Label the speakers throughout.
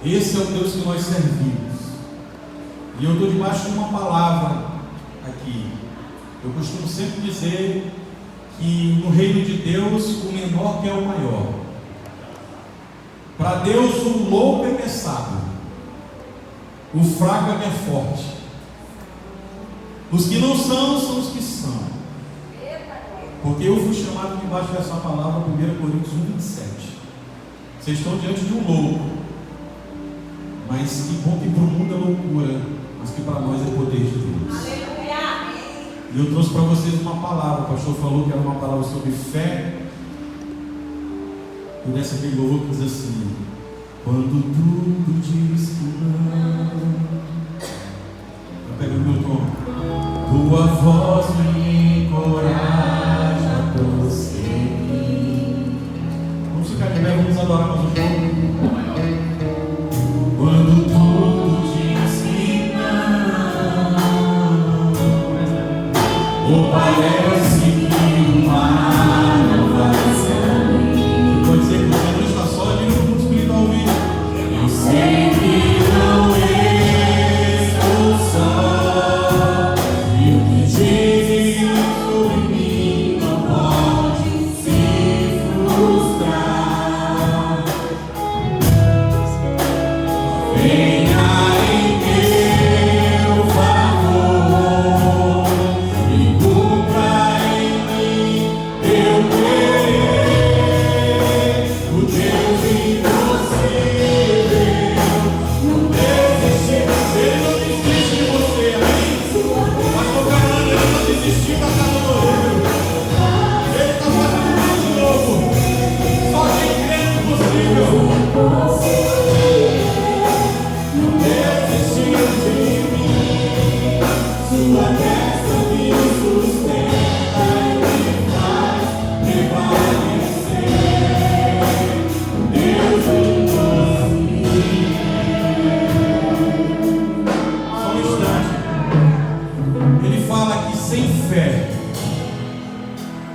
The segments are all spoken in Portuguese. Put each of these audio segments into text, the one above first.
Speaker 1: Esse é o Deus que nós servimos. E eu estou debaixo de uma palavra aqui. Eu costumo sempre dizer que no reino de Deus o menor que é o maior. Para Deus o louco é que é sábio, o fraco é que é forte. Os que não são, são os que são. Porque eu fui chamado debaixo dessa palavra, 1 Coríntios 1:27. Vocês estão diante de um louco, mas que bom que para o mundo é loucura, mas que para nós é poder de Deus. E eu trouxe para vocês uma palavra. O pastor falou que era uma palavra sobre fé. E nessa aquele louvor que diz assim: quando tudo diz que não. Pega o meu tom. Tua voz me encoraja a prosseguir. Vamos ficar de pé, vamos adorar mais um pouco. Quando tudo diz que não, ou parece que o mar não vai sair. Pode ser que você não está só, diga para o mundo espiritual ouvir. Eu sei que não estou só.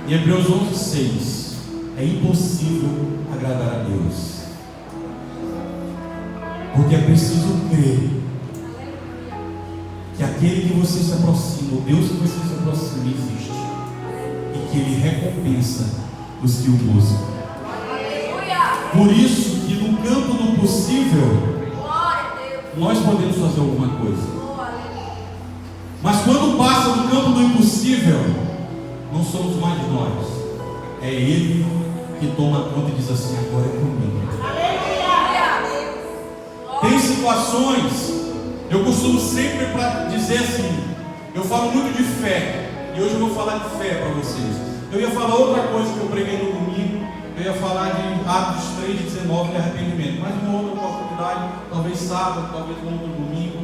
Speaker 1: Hebreus 11:6. É impossível agradar a Deus, porque é preciso crer que aquele que você se aproxima, o Deus que você se aproxima, existe, e que Ele recompensa os que o buscam. Por isso que no campo do possível nós podemos fazer alguma coisa, mas quando passa do campo do impossível, não somos mais nós, é Ele que toma conta e diz assim: agora é comigo. Tem situações, eu costumo sempre para dizer assim, eu falo muito de fé, e hoje eu vou falar de fé para vocês. Eu ia falar outra coisa que eu preguei no domingo, eu ia falar de Atos 3:19 de arrependimento, mas numa outra oportunidade, talvez sábado, talvez no outro domingo,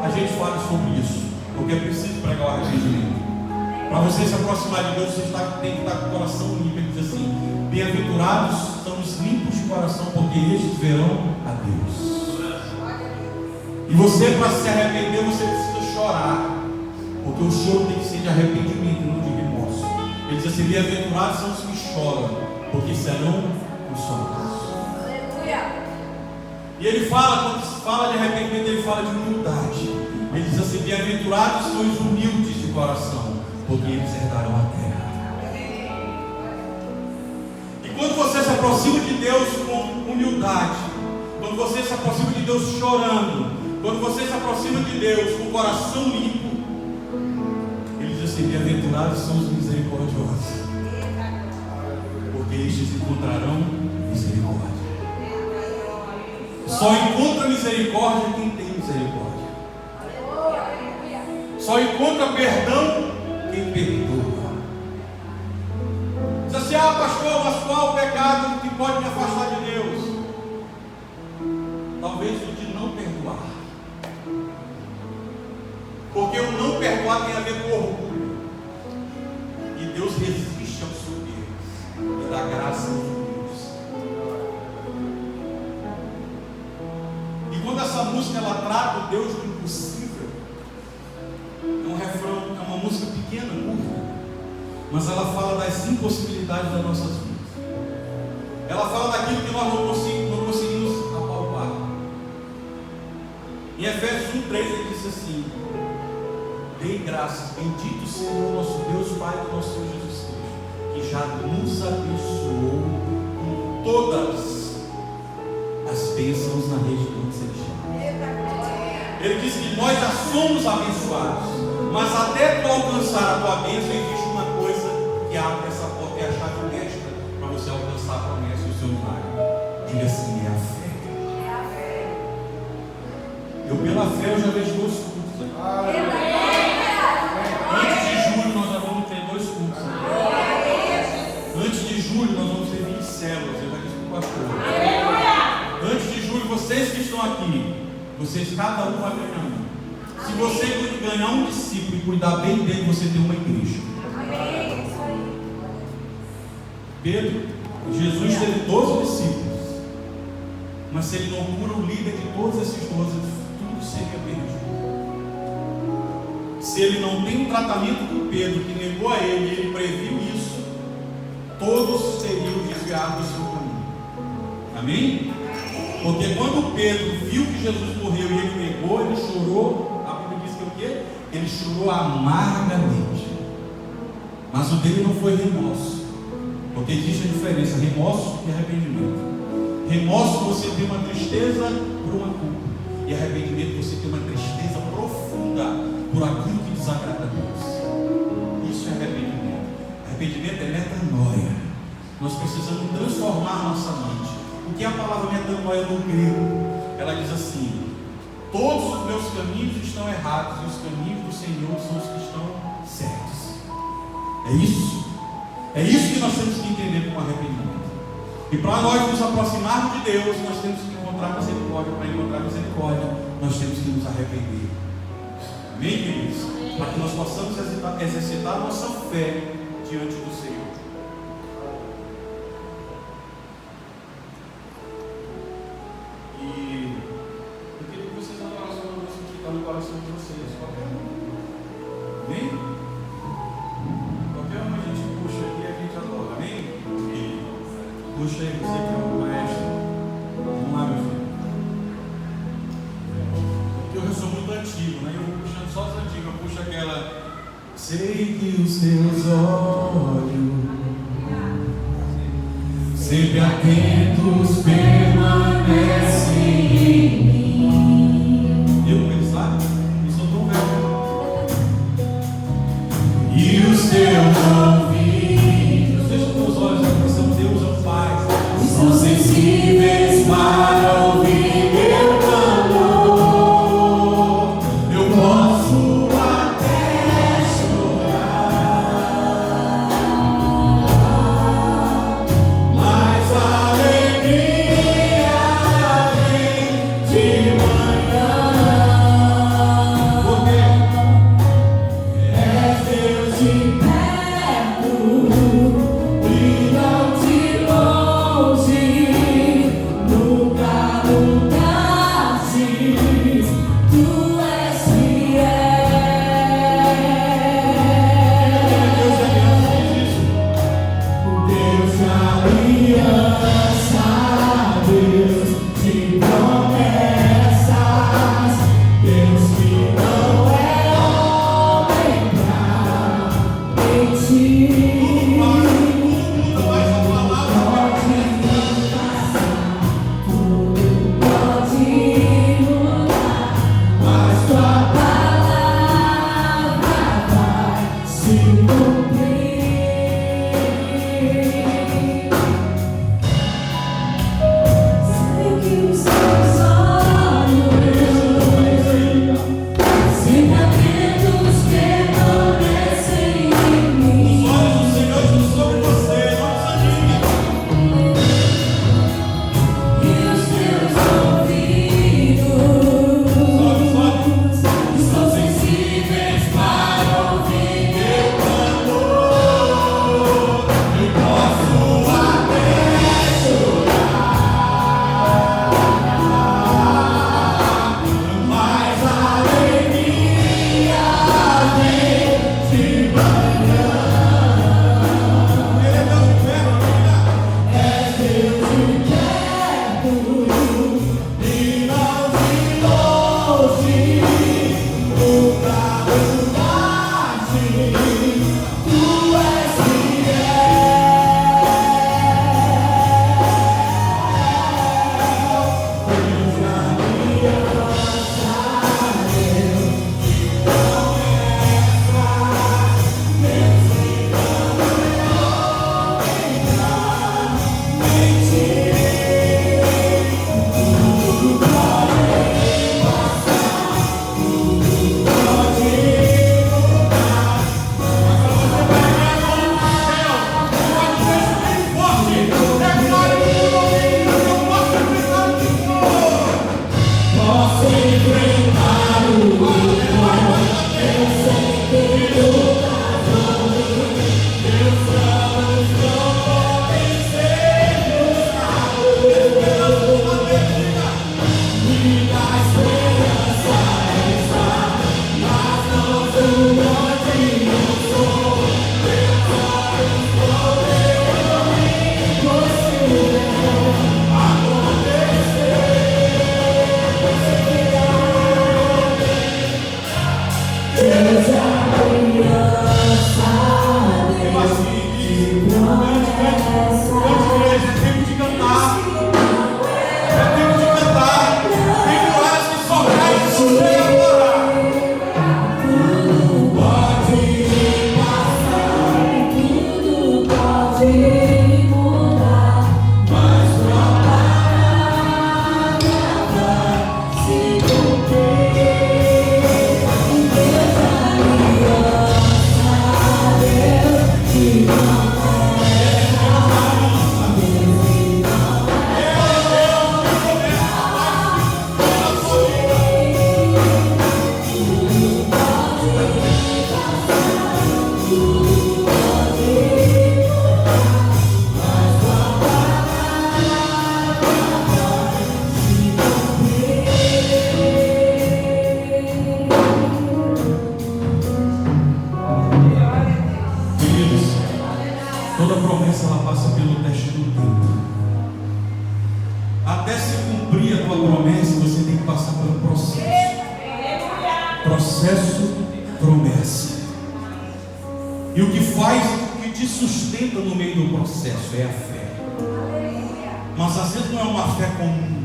Speaker 1: a gente fale sobre isso, porque é preciso pregar o arrependimento. Para você se aproximar de Deus, você tem que estar com o coração limpo. Ele diz assim: bem-aventurados são os limpos de coração, porque estes verão a Deus. E você, para se arrepender, você precisa chorar, porque o choro tem que ser de arrependimento, não de remorso. Ele diz assim: bem-aventurados são os que choram, porque serão consolados. E ele fala, quando se fala de arrependimento, ele fala de humildade. Ele diz assim: bem-aventurados são os humildes de coração, porque eles herdarão a terra. E quando você se aproxima de Deus com humildade, quando você se aproxima de Deus chorando, quando você se aproxima de Deus com o coração limpo, Ele diz assim: bem-aventurados são os misericordiosos, porque estes encontrarão misericórdia. Só encontra misericórdia quem tem misericórdia. Só encontra perdão quem perdoa. Diz assim: ah, pastor, mas qual o pecado que pode me afastar de Deus? Talvez o de não perdoar. Porque o não perdoar tem a ver com orgulho. E Deus resiste aos soberbos e dá graça aos humildes. E quando essa música ela trata o Deus do impossível, é um refrão, é uma música pequena, curta, mas ela fala das impossibilidades das nossas vidas. Ela fala daquilo que nós não conseguimos apalpar. Em Efésios 1:3 ele diz assim: dei graças, bendito seja o nosso Deus, Pai do nosso Senhor Jesus Cristo, que já nos abençoou com todas as bênçãos na região celestial. Ele diz que nós já somos abençoados, mas até tu alcançar a tua bênção existe uma coisa que abre essa porta, é a chave mestra para você alcançar a promessa e o seu milagre. Diga assim: é a fé. Eu pela fé eu já vejo 2 cultos aqui. Antes de julho nós já vamos ter 2 cultos aqui. Antes de julho nós vamos ter 20 células. Eu já disse para o pastor. Antes de julho, vocês que estão aqui, vocês cada um vai ganhar um. Se você ganhar um discípulo e cuidar bem dele, você tem uma igreja. Pedro, Jesus teve 12 discípulos, mas se ele não cura o líder de todos esses 12, tudo seria perdido. Se ele não tem um tratamento com Pedro, que negou a ele, e ele previu isso, todos teriam desviado do seu caminho. Amém? Porque quando Pedro viu que Jesus morreu e ele negou, ele chorou. A Bíblia diz que o quê? Ele chorou amargamente. Mas o dele não foi remorso, porque existe a diferença: remorso e arrependimento. Remorso, você tem uma tristeza por uma culpa, e arrependimento, você tem uma tristeza profunda por aquilo que desagrada a Deus. Isso é arrependimento. Arrependimento é metanoia. Nós precisamos transformar nossa mente. O que é a palavra metanoia no grego? Ela diz assim: todos os meus caminhos estão errados e os caminhos do Senhor são os que estão certos. É isso. É isso que nós temos que entender como arrependimento. E para nós nos aproximarmos de Deus, nós temos que encontrar misericórdia. Para encontrar misericórdia, nós temos que nos arrepender. Amém, queridos? Para que nós possamos exercitar a nossa fé diante do Senhor. E eu queria que vocês adorassem uma música que está no coração de vocês. Qualquer um. Amém? Qualquer um a gente puxa aqui e a gente adora. Amém? E puxa aí, você que é o maestro. Vamos lá, meu filho. Porque eu sou muito antigo, né? Eu vou puxando só as antigas. Eu puxo aquela: sei que os teus olhos sempre atentos permanecem em mim. Eu pensar, eu sou tão velho. E os teus ouvidos, deixa os teus olhos aqui, são Deus, é o Pai, são sensíveis para ouvir meu clamor. Eu posso até chorar, mas a alegria vem de manhã. Porque és Deus de perto e não de longe, nunca mudaste, tu és fiel. Deus de aliança, Deus de promessas, Deus que não é homem pra mentir. Tudo pode mudar, mas tua palavra vai se cumprir. Sei que os teus olhos sempre atentos permanecem em mim. Os olhos do Senhor estão sobre você, não desanime. E os teus ouvidos estão sensíveis para ouvir meu clamor. Eu posso até chorar, mas a alegria vem de manhã. Ele é Deus de perto, é Deus de perto e não de longe. até se cumprir a tua promessa, você tem que passar por um processo. Processo, promessa. E o que faz, o que te sustenta no meio do processo é a fé. Mas às vezes não é uma fé comum.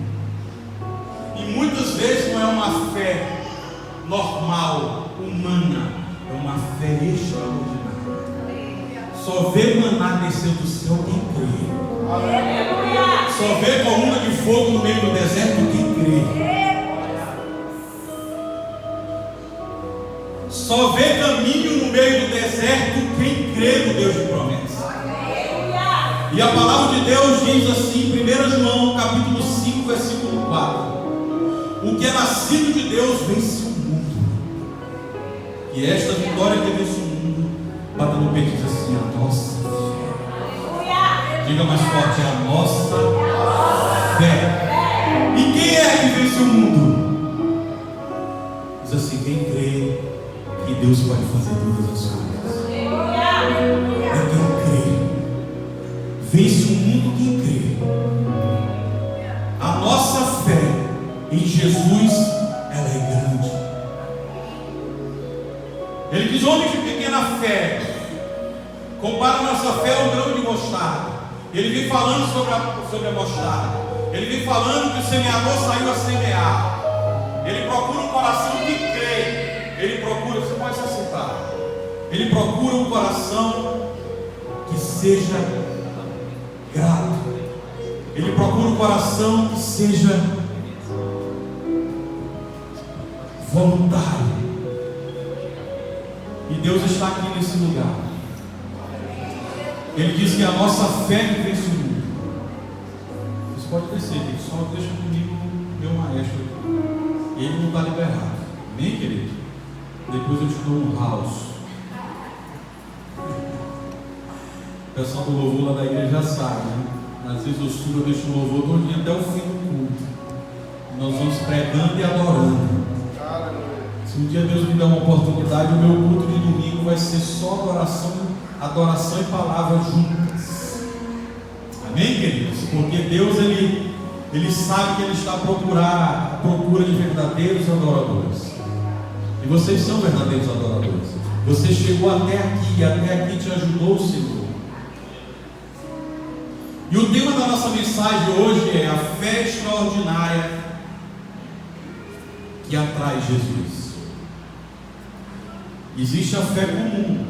Speaker 1: E muitas vezes não é uma fé normal, humana. É uma fé extraordinária. Só vê maná descer do céu quem crê. Só vê coluna de fogo no meio do deserto quem crê. Só vê caminho no meio do deserto quem crê no Deus de promessa. E a palavra de Deus diz assim, 1 João capítulo 5, versículo 4: o que é nascido de Deus vence o mundo. E esta vitória que vence o mundo, bata no peito e diz assim: a nossa fé. Diga mais forte: a nossa fé. E quem é que vence o mundo? Diz assim: quem crê que Deus pode fazer todas as coisas. É quem crê. Vence o mundo quem crê. A nossa fé em Jesus, ela é grande. Ele diz: homens de pequena fé, compara nossa fé ao grão de mostarda. Ele vem falando sobre a mostarda. Ele vem falando que o semeador saiu a semear. Ele procura um coração que crê. Ele procura, você pode se assentar. Ele procura um coração que seja grato. Ele procura um coração que seja voluntário. E Deus está aqui nesse lugar. Ele diz que a nossa fé que vence o mundo. Você pode descer, querido. Só deixa comigo meu maestro aqui. Ele não está liberado. Amém, querido? Depois eu te dou um house. O pessoal do louvor lá da igreja já sabe, né? Às vezes eu subo, eu deixo o louvor todo até o fim do culto. Nós vamos pregando e adorando. Se um dia Deus me der uma oportunidade, o meu culto de domingo vai ser só adoração e palavra juntas. Amém, queridos? Porque Deus, Ele sabe que Ele está à procura de verdadeiros adoradores. E vocês são verdadeiros adoradores. Você chegou até aqui, e até aqui te ajudou o Senhor. E o tema da nossa mensagem hoje é a fé extraordinária que atrai Jesus. Existe a fé comum,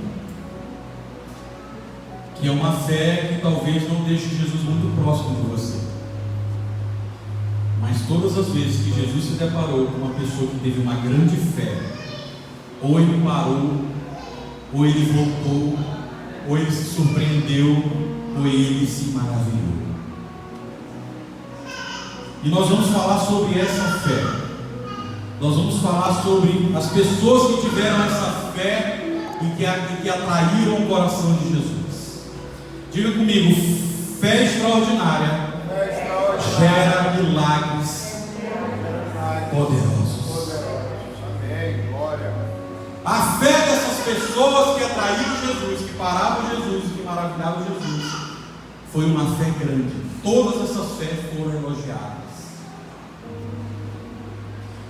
Speaker 1: que é uma fé que talvez não deixe Jesus muito próximo de você. Mas todas as vezes que Jesus se deparou com uma pessoa que teve uma grande fé, ou ele parou, ou ele voltou, ou ele se surpreendeu, ou ele se maravilhou. E nós vamos falar sobre essa fé. Nós vamos falar sobre as pessoas que tiveram essa fé e que atraíram o coração de Jesus. Diga comigo: fé extraordinária gera milagres poderosos. A fé dessas pessoas que atraíram Jesus, que paravam Jesus, que maravilhavam Jesus, foi uma fé grande. Todas essas fés foram elogiadas.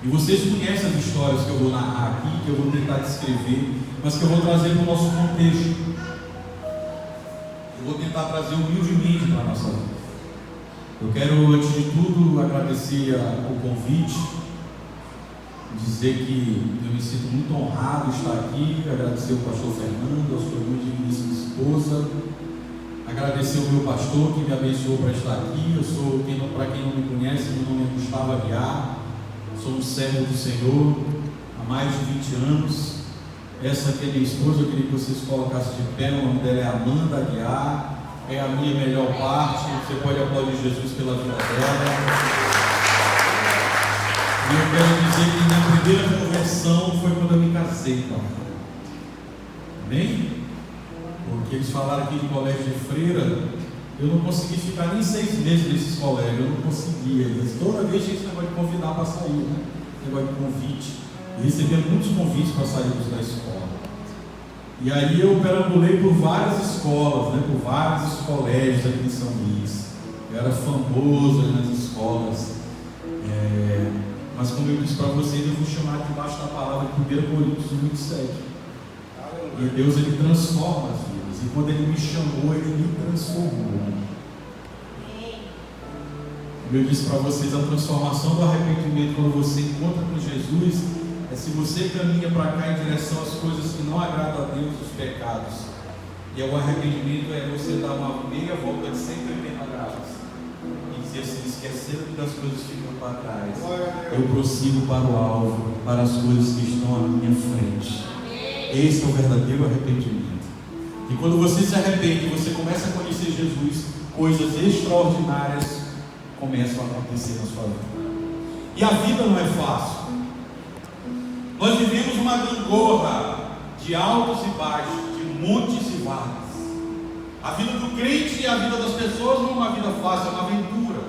Speaker 1: E vocês conhecem as histórias que eu vou narrar aqui, que eu vou tentar descrever, mas que eu vou trazer para o nosso contexto. Eu vou tentar trazer humildemente para a nossa vida. Eu quero, antes de tudo, agradecer o convite, dizer que eu me sinto muito honrado de estar aqui, agradecer ao pastor Fernando, a sua digníssima esposa, agradecer ao meu pastor que me abençoou para estar aqui. Para quem não me conhece, meu nome é Gustavo Aguiar, sou um servo do Senhor há mais de 20 anos. Essa aqui é minha esposa, eu queria que vocês colocassem de pé. O nome dela é Amanda Aguiar, é a minha melhor parte. Você pode aplaudir Jesus pela vida dela. E eu quero dizer que minha primeira conversão foi quando eu me casei, então. Amém? Porque eles falaram aqui de colégio de freira, eu não consegui ficar nem 6 meses nesses colégios, eu não conseguia. Toda vez tinha esse negócio de convidar para sair, né? Negócio de convite. Eu recebia muitos convites para sairmos da escola. E aí eu perambulei por várias escolas, né? Por vários colégios aqui em São Luís. Eu era famoso nas escolas. como eu disse para vocês, eu vou chamar debaixo da palavra de 1 Coríntios 27. E Deus, Ele transforma as vidas. E quando Ele me chamou, Ele me transformou. Como eu disse para vocês, a transformação do arrependimento, quando você encontra com Jesus, é se você caminha para cá em direção às coisas que não agradam a Deus, os pecados. E o arrependimento é você dar uma meia volta de 180 graus e dizer assim: esquecendo das coisas que ficam para trás, eu prossigo para o alvo, para as coisas que estão à minha frente. Esse é o verdadeiro arrependimento. E quando você se arrepende, você começa a conhecer Jesus, coisas extraordinárias começam a acontecer na sua vida. E a vida não é fácil. Nós vivemos uma gangorra de altos e baixos, de montes e vales. A vida do crente e a vida das pessoas não é uma vida fácil, é uma aventura,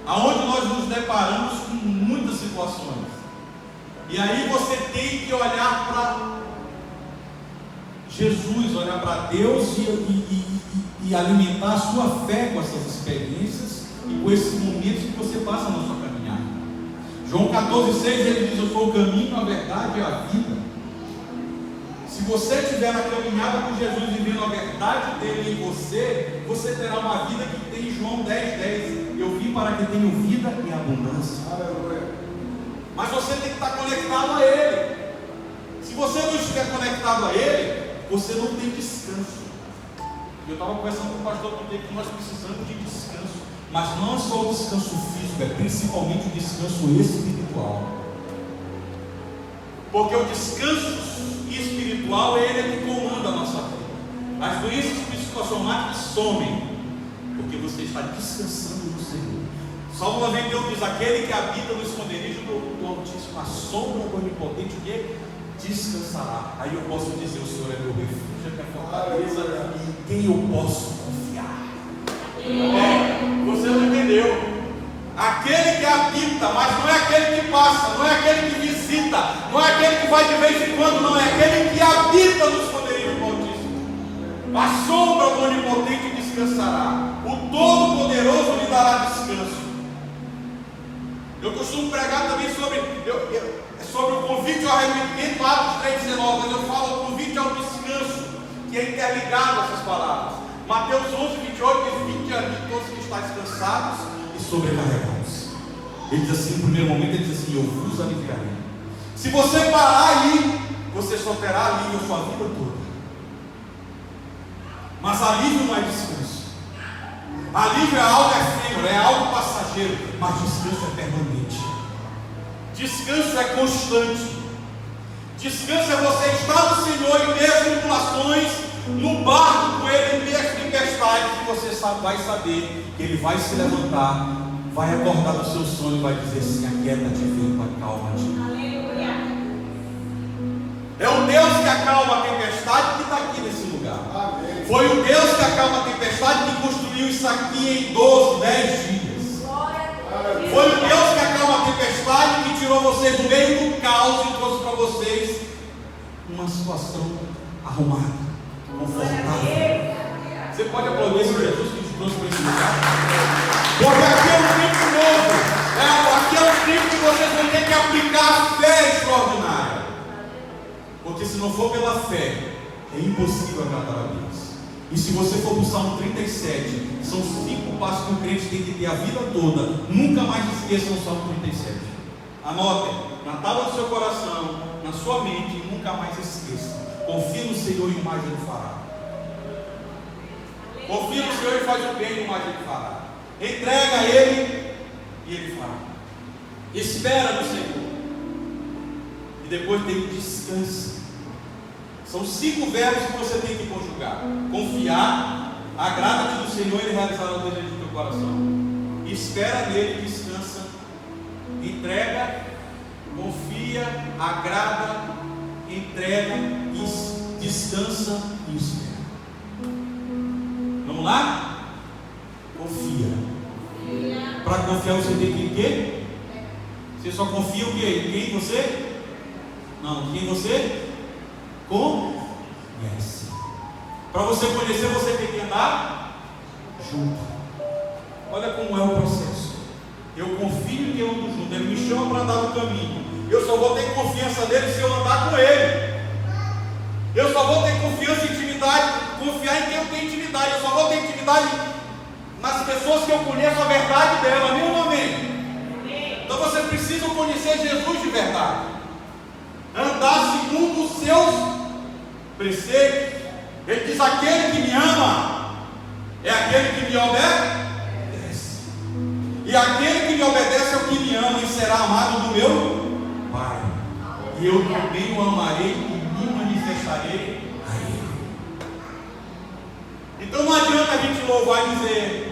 Speaker 1: aonde nós nos deparamos com muitas situações. E aí você tem que olhar para Jesus, olhar para Deus e alimentar a sua fé com essas experiências e com esses momentos que você passa na sua caminhada. João 14,6 ele diz: eu sou o caminho, a verdade e a vida. Se você estiver na caminhada com Jesus, vivendo a verdade dele em você, você terá uma vida que tem João 10,10. Eu vim para que tenham vida e abundância. Mas você tem que estar conectado a Ele. Se você não estiver conectado a Ele, você não tem descanso. Eu estava conversando com o pastor ontem que nós precisamos de descanso. Mas não é só o descanso físico, é principalmente o descanso espiritual. Porque o descanso espiritual, ele é que comanda a nossa vida. As doenças psicossomáticas somem, porque você está descansando no Senhor. Salmo 91 diz: aquele que habita no esconderijo do Altíssimo, a sombra do Onipotente, que descansará. Aí eu posso dizer: o Senhor é meu refúgio, é minha fortaleza, e em quem eu posso confiar. Você não entendeu? Aquele que habita, mas não é aquele que passa, não é aquele que visita, não é aquele que vai de vez em quando, não, é aquele que habita no esconderijo do Altíssimo. A sombra do Onipotente descansará, o Todo-Poderoso lhe dará descanso. Eu costumo pregar também sobre o convite ao arrependimento, Atos 3,19, mas eu falo o convite ao descanso, que é interligado a essas palavras. Mateus 11,28 diz: vinde a mim todos que estáis cansados e sobrecarregados. Ele diz assim, no primeiro momento, ele diz assim: eu vos aliviarei. Se você parar aí, você só terá alívio a sua vida toda. Mas alívio não é descanso. Alívio é algo efêmero, é algo passageiro, mas descanso é permanente. Descanso é constante. Descanso é você estar no Senhor em meio às tribulações, no barco com Ele em meio às tempestades, e você vai saber que Ele vai se levantar, vai acordar do seu sono e vai dizer assim: aquieta-te, filho, acalma-te. Aleluia. É o Deus que acalma a tempestade que está aqui nesse lugar. Amém. Foi o Deus que acalma a tempestade que construiu isso aqui em 12, 10 dias. Foi o Deus que acalma a tempestade que tirou vocês do meio do caos e trouxe para vocês uma situação arrumada, confortável. Você pode aplaudir esse Jesus que te trouxe para esse lugar? Porque aqui é um tempo novo. Aqui é um tempo que vocês vão ter que aplicar a fé extraordinária. Porque se não for pela fé, é impossível agradar a Deus. E se você for para o Salmo 37, são 5 passos que o crente tem que ter a vida toda. Nunca mais esqueçam o Salmo 37. Anotem na tábua do seu coração, na sua mente, e nunca mais esqueçam. Confie no Senhor e o mais Ele fará. Confia no Senhor e faz o bem e o mais Ele fará. Entrega a Ele e Ele fará. Espera no Senhor. E depois dele descansa. São 5 verbos que você tem que conjugar: confiar, agrada-te do Senhor e Ele realizará o desejo do teu coração. Espera nele, descansa. Entrega, confia, agrada, entrega, descansa e espera. Vamos lá? Confia. Para confiar você tem que quê? Você só confia o quê? Em quem você? Não, quem você conhece. Para você conhecer, você tem que andar junto. Olha como é o processo. Eu confio filho que eu ando junto, Ele me chama para andar no caminho. Eu só vou ter confiança nele se eu andar com Ele. Eu só vou ter confiança e intimidade, confiar em quem eu tenho intimidade. Eu só vou ter intimidade nas pessoas que eu conheço a verdade dela. Amém ou não amém? Então você precisa conhecer Jesus de verdade, andar segundo os seus preceitos. Ele diz: aquele que me ama é aquele que me obedece, e aquele que me obedece é o que me ama e será amado do meu Pai, e eu também o amarei e me manifestarei a Ele. Então não adianta a gente louvar e dizer: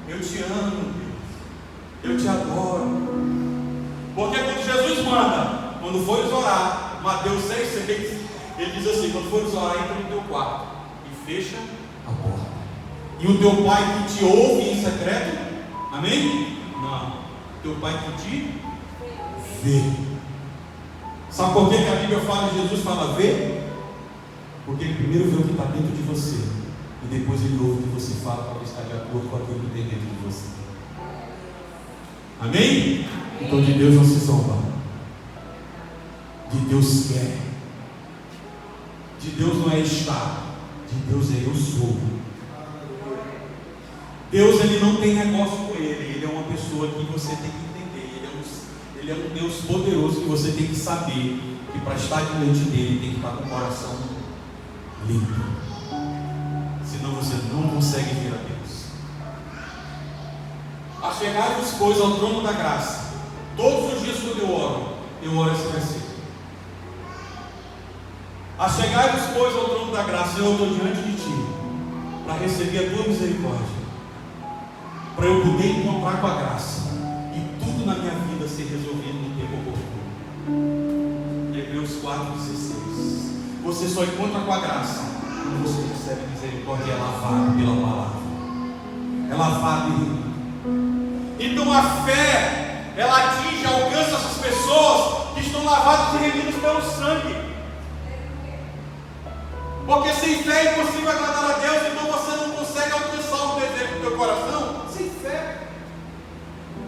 Speaker 1: eu te amo, Deus, eu te adoro. Porque quando Jesus manda, quando fores orar, Mateus 6,6, Ele diz assim: quando fores orar, entra no teu quarto e fecha a porta, e o teu Pai que te ouve em secreto, amém? Não, teu Pai que te vê. Sabe por que a Bíblia fala, Jesus fala ver? Porque Ele primeiro vê o que está dentro de você, e depois Ele ouve o que você fala para estar de acordo com aquilo que tem dentro de você. Amém? Então de Deus não se zomba, de Deus quer, de Deus não é estar, de Deus é eu sou. Deus, Ele não tem negócio com Ele é uma pessoa que você tem que entender, Ele é um Deus poderoso que você tem que saber que para estar diante dEle tem que estar com o coração limpo, senão você não consegue vir a Deus. Achegai-vos, pois, ao trono da graça. Todos os dias quando eu oro esse versículo. Achegai-vos, pois, ao trono da graça. Eu estou diante de ti para receber a tua misericórdia, para eu poder encontrar com a graça e tudo na minha vida ser resolvido no tempo oportuno. Hebreus 4,16. Você só encontra com a graça quando você recebe misericórdia e é lavado pela palavra, é lavado e remido. Então a fé, ela atinge, alcança essas pessoas que estão lavadas e remidas pelo sangue. Porque sem fé é impossível agradar a Deus. Então você não consegue alcançar o desejo do teu coração sem fé,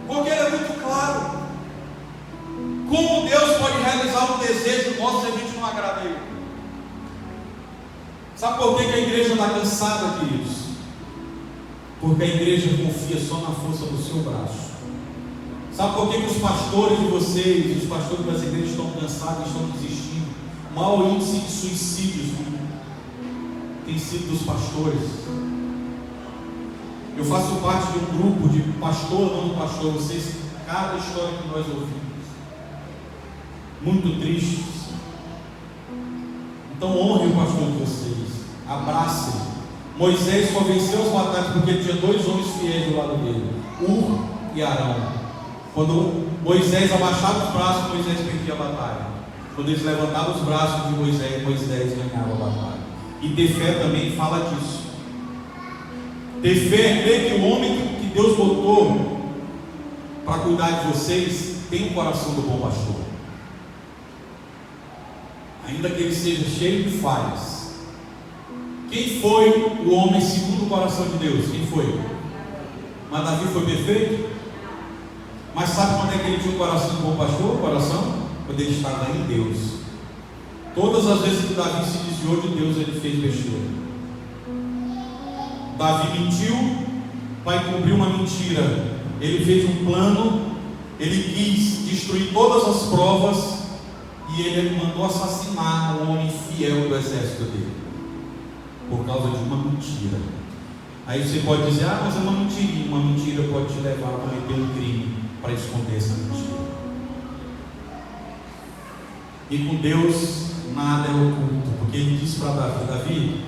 Speaker 1: porque Ele é muito claro. Como Deus pode realizar um desejo nosso se a gente não agrada a Ele? Sabe por que a igreja está cansada, queridos? Porque a igreja confia só na força do seu braço. Sabe por que os pastores de vocês, os pastores das igrejas estão cansados, estão desistindo? O maior índice de suicídios tem sido dos pastores. Eu faço parte de um grupo de pastor, não pastor. Vocês, cada história que nós ouvimos, muito tristes. Então honre o pastor de vocês, abracem. Moisés só venceu as batalhas porque ele tinha dois homens fiéis do lado dele, Ur e Arão. Quando Moisés abaixava os braços, Moisés perdia a batalha. Quando eles levantavam os braços de Moisés, Moisés ganhava a batalha. E ter fé também fala disso. Ter fé é crer que o homem que Deus botou para cuidar de vocês tem o coração do bom pastor, ainda que ele seja cheio de falhas. Quem foi o homem segundo o coração de Deus? Quem foi? Mas Davi foi perfeito? Mas sabe quando é que ele tinha o coração do bom pastor? O coração? Quando ele estava em Deus. Todas as vezes que Davi se desviou de Deus, ele fez besteira. Davi mentiu para encobrir uma mentira. Ele fez um plano, ele quis destruir todas as provas e ele mandou assassinar um homem fiel do exército dele, por causa de uma mentira. Aí você pode dizer: ah, mas é uma mentirinha. Uma mentira pode te levar a cometer um crime para esconder essa mentira. E com Deus nada é oculto, porque ele disse para Davi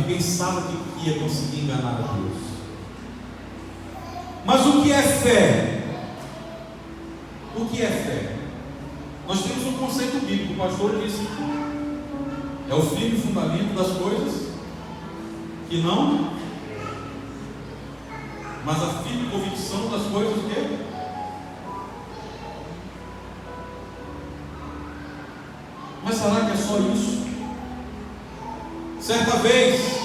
Speaker 1: pensava que ia conseguir enganar a Deus. Mas o que é fé? O que é fé? Nós temos um conceito bíblico, o pastor disse: é o firme fundamento das coisas que não, mas a firme convicção das coisas o quê? Mas será que é só isso? Certa vez,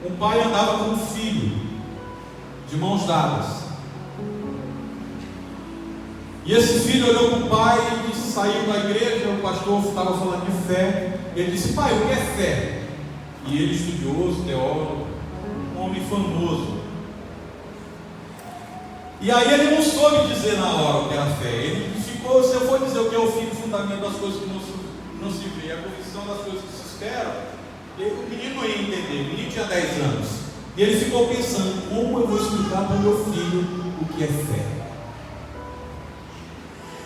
Speaker 1: um pai andava com um filho, de mãos dadas. E esse filho olhou para o pai e saiu da igreja. O pastor estava falando de fé. Ele disse: pai, o que é fé? E ele, estudioso, teólogo, um homem famoso. E aí ele não soube dizer na hora o que era fé. Ele ficou, se eu for dizer o que é o fim e fundamento das coisas que não se vê, a convicção das coisas que se esperam, o menino não ia entender. O menino tinha 10 anos. E ele ficou pensando: como eu vou explicar para o meu filho o que é fé?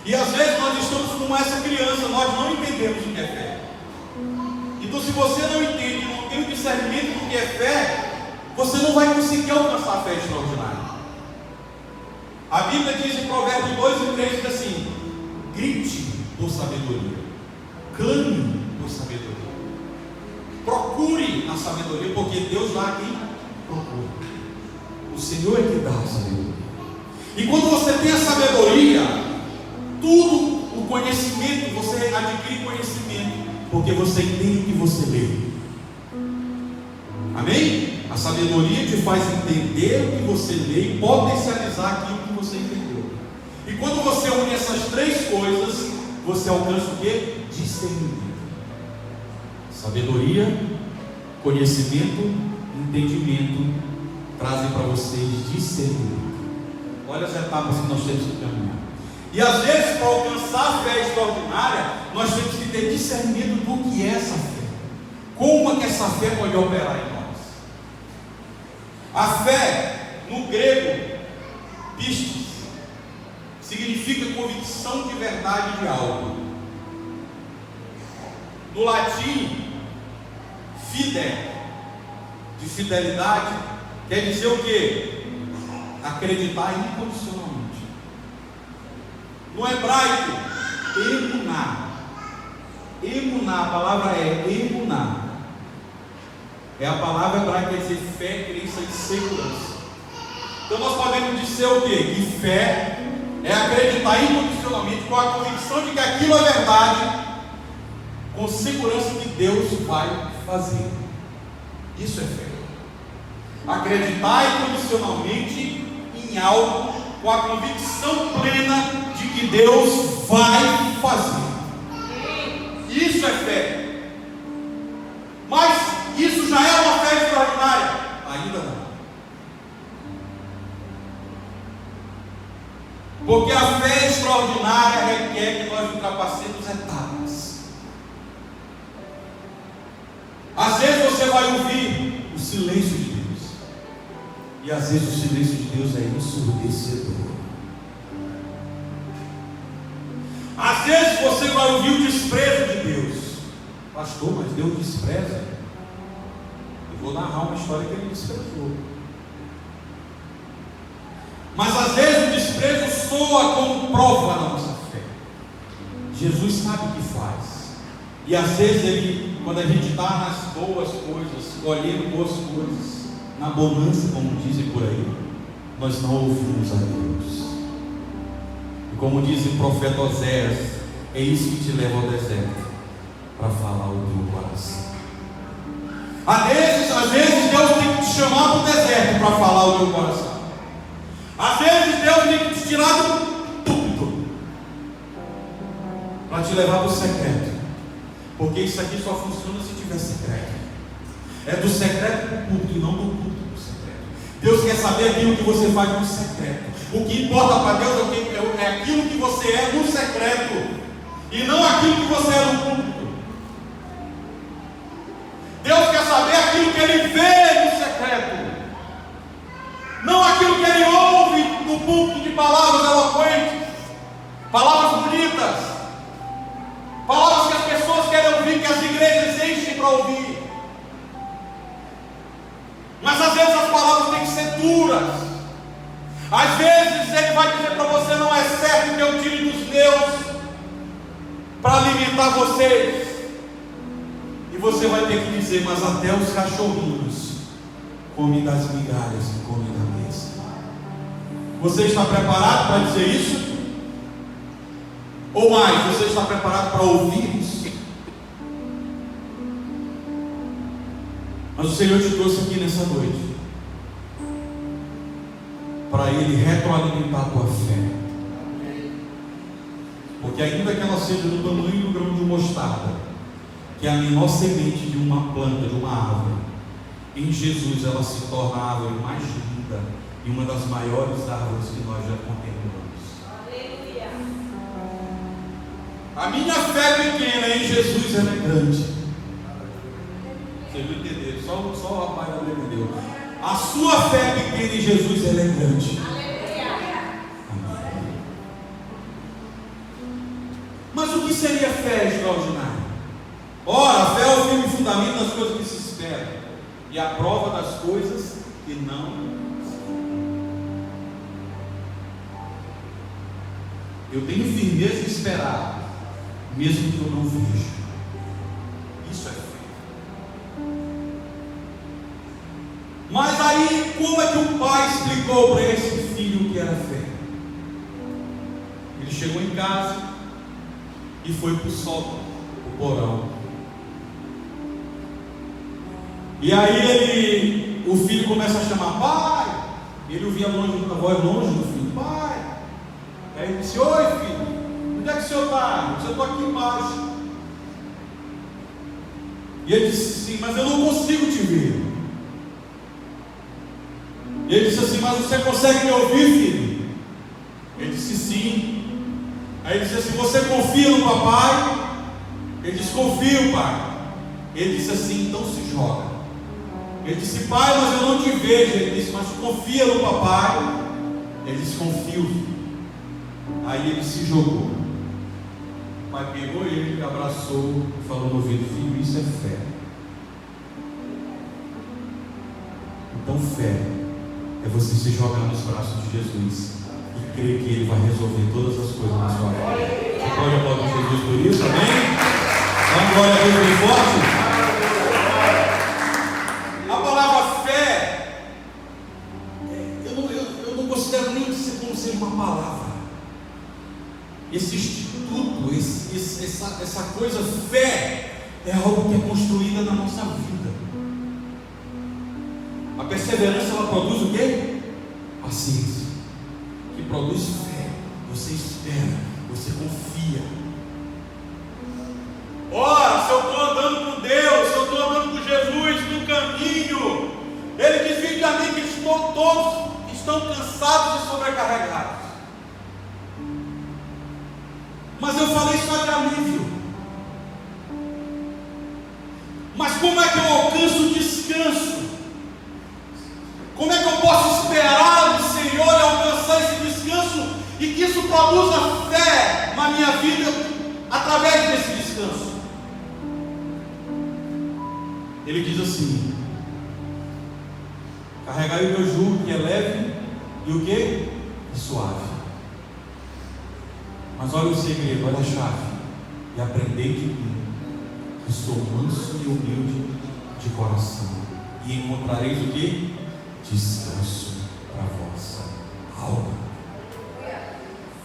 Speaker 1: E às vezes nós estamos como essa criança, nós não entendemos o que é fé. Então, se você não entende, não tem o discernimento do que é fé, você não vai conseguir alcançar a fé extraordinária. A Bíblia diz em Provérbios 2 e 3, diz assim: grite por sabedoria, clame por sabedoria, procure a sabedoria, porque Deus dá quem procura. O Senhor é que dá a sabedoria. E quando você tem a sabedoria, tudo o conhecimento, você adquire conhecimento, porque você entende o que você lê. Amém? A sabedoria te faz entender o que você lê e potencializar aquilo que você entendeu. E quando você une essas três coisas, você alcança o que? Discernimento. Sabedoria, conhecimento, entendimento trazem para vocês discernimento. Olha as etapas que nós temos que caminhar. E às vezes, para alcançar a fé extraordinária, nós temos que ter discernimento do que é essa fé. Como é que essa fé pode operar em nós? A fé, no grego, pistis, significa convicção de verdade de algo. No latim, fide, de fidelidade, quer dizer o quê? Acreditar incondicionalmente. No hebraico, emuná. Emuná, a palavra é emuná. É a palavra hebraica que quer dizer fé, crença e segurança. Então nós podemos dizer o quê? Que fé é acreditar incondicionalmente com a convicção de que aquilo é verdade, com segurança que Deus vai fazer. Isso é fé. Acreditar incondicionalmente em algo com a convicção plena de que Deus vai fazer. Isso é fé. Mas isso já é uma fé extraordinária? Ainda não. Porque a fé extraordinária requer que nós ultrapassemos etapas. Às vezes você vai ouvir o silêncio de Deus. E às vezes o silêncio de Deus é ensurdecedor. Às vezes você vai ouvir o desprezo de Deus. Pastor, mas Deus despreza? Eu vou narrar uma história que ele desprezou. Mas às vezes o desprezo soa como prova da nossa fé. Jesus sabe o que faz. E às vezes ele, quando a gente está nas boas coisas, colhendo boas coisas, na bonança, como dizem por aí, nós não ouvimos a Deus. E como diz o profeta Oséias, é isso que te leva ao deserto, para falar o teu coração. Às vezes Deus tem que te chamar para o deserto para falar o teu coração. Às vezes Deus tem que te tirar do púlpito para te levar para o secreto. Porque isso aqui só funciona se tiver secreto. É do secreto para o púlpito e não do púlpito para o secreto. Deus quer saber aquilo que você faz no secreto. O que importa para Deus é aquilo que você é no secreto e não aquilo que você é no púlpito. Deus quer saber aquilo que Ele vê no secreto, não aquilo que Ele ouve no púlpito de palavras eloquentes, palavras bonitas, palavras que as pessoas querem ouvir, que as igrejas enchem para ouvir. Mas às vezes as palavras têm que ser duras. Às vezes Ele vai dizer para você: não é certo que eu tire dos meus para alimentar vocês. E você vai ter que dizer: mas até os cachorrinhos comem das migalhas que comem da mesa. Você está preparado para dizer isso? Ou mais, você está preparado para ouvir isso? Mas o Senhor te trouxe aqui nessa noite para Ele retroalimentar a tua fé. Porque ainda que ela seja do tamanho do grão de mostarda, que é a menor semente de uma planta, de uma árvore, em Jesus ela se torna a árvore mais linda e uma das maiores árvores que nós já contemplamos.
Speaker 2: Aleluia.
Speaker 1: A minha fé pequena em Jesus ela é grande. Vocês não entenderam, só o rapaz não entendeu. A sua fé pequena em Jesus ela é grande. Amém. Mas o que seria fé extraordinária? Ora, a fé é o firme fundamento das coisas que se esperam e a prova das coisas que não se veem. Eu tenho firmeza em esperar, mesmo que eu não veja. Isso é fé. Mas aí, como é que o pai explicou para esse filho o que era fé? Ele chegou em casa e foi para o sótão, o porão. E aí o filho começa a chamar, pai. Ele ouvia a voz longe do filho, pai. Aí ele disse, oi filho, onde é que o senhor está? Eu estou aqui embaixo. E ele disse, sim, mas eu não consigo te ver. E ele disse assim, mas você consegue me ouvir, filho? Ele disse sim. Aí ele disse assim, você confia no papai? Ele disse, confio, pai. Ele disse assim, então se joga. Ele disse, pai, mas eu não te vejo. Ele disse, mas confia no papai. Ele disse, confio, filho. Aí ele se jogou. O pai pegou ele, abraçou e falou no ouvido, filho, isso é fé. Então fé é você se jogar nos braços de Jesus e crer que Ele vai resolver todas as coisas na sua vida. Você pode aplaudir Jesus por isso, amém? Dá uma glória a Deus bem forte. A palavra fé, eu não considero nem como ser uma palavra. Esse instituto, essa coisa, fé, é algo que é construída na nossa vida. A perseverança, ela produz o quê? Paciência. Que produz fé. Você espera, você confia. Ora, se eu estou andando com Deus, se eu estou andando com Jesus no caminho, Ele diz, vinde a mim que todos estão cansados e sobrecarregados. Mas eu falei só de alívio. Mas como é que eu alcanço o descanso? Como é que eu posso esperar do Senhor e alcançar esse descanso e que isso produza fé na minha vida através desse descanso? Ele diz assim: carregai o meu jugo que é leve e o que? É suave. Mas olha o segredo, olha a chave. E aprendei de mim, que sou manso e humilde de coração, e encontrareis o que? Descanso para a vossa alma.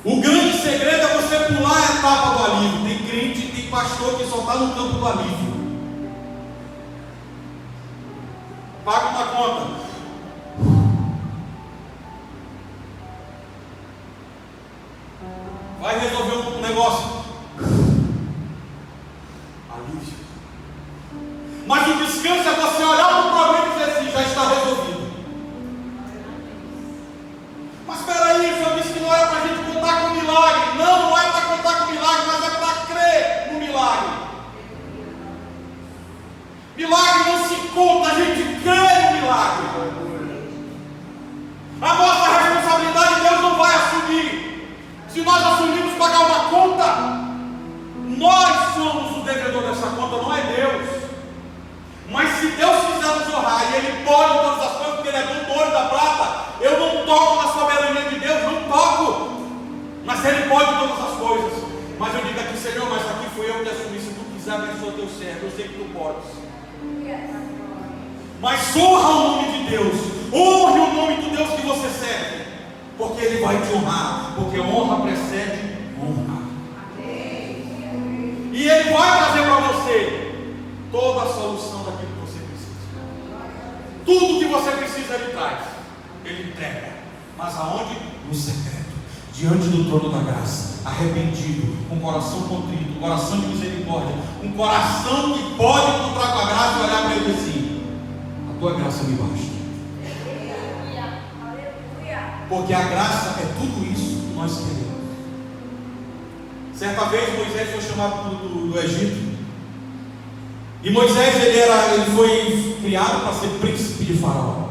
Speaker 1: O grande segredo é você pular a etapa do alívio. Tem crente, tem pastor que só está no campo do alívio. Paga uma conta. Vai resolver um negócio. Alívio. Mas o descanso é você olhar para o problema e dizer assim, já está resolvido. Mas espera aí, o Senhor disse que não era para a gente contar com milagre. Não, não é para contar com milagre, mas é para crer no milagre. Milagre não se conta, a gente crê no milagre. A nossa responsabilidade Deus não vai assumir. Se nós assumirmos pagar uma conta, nós somos o devedor dessa conta, não é Deus. Mas se Deus quiser nos honrar, e Ele pode todas as coisas, porque Ele é dono do ouro e da prata, eu não toco na soberania de Deus, não toco. Mas Ele pode todas as coisas. Mas eu digo aqui, Senhor, mas aqui fui eu que assumi. Se tu quiser abençoar teu servo, eu sei que tu podes. Mas honra o nome de Deus, honre o nome do Deus que você serve, porque Ele vai te honrar, porque honra precede honra. E Ele vai trazer para você toda a solução daquilo que você precisa. Tudo que você precisa Ele traz, Ele entrega. Mas aonde? No secreto, diante do trono da graça, arrependido, com coração contrito, coração de misericórdia, um coração que pode encontrar com a graça e olhar para ele assim: a tua graça me basta. Porque a graça é tudo isso que nós queremos. Certa vez Moisés foi chamado do Egito. E Moisés ele foi criado para ser príncipe de Faraó.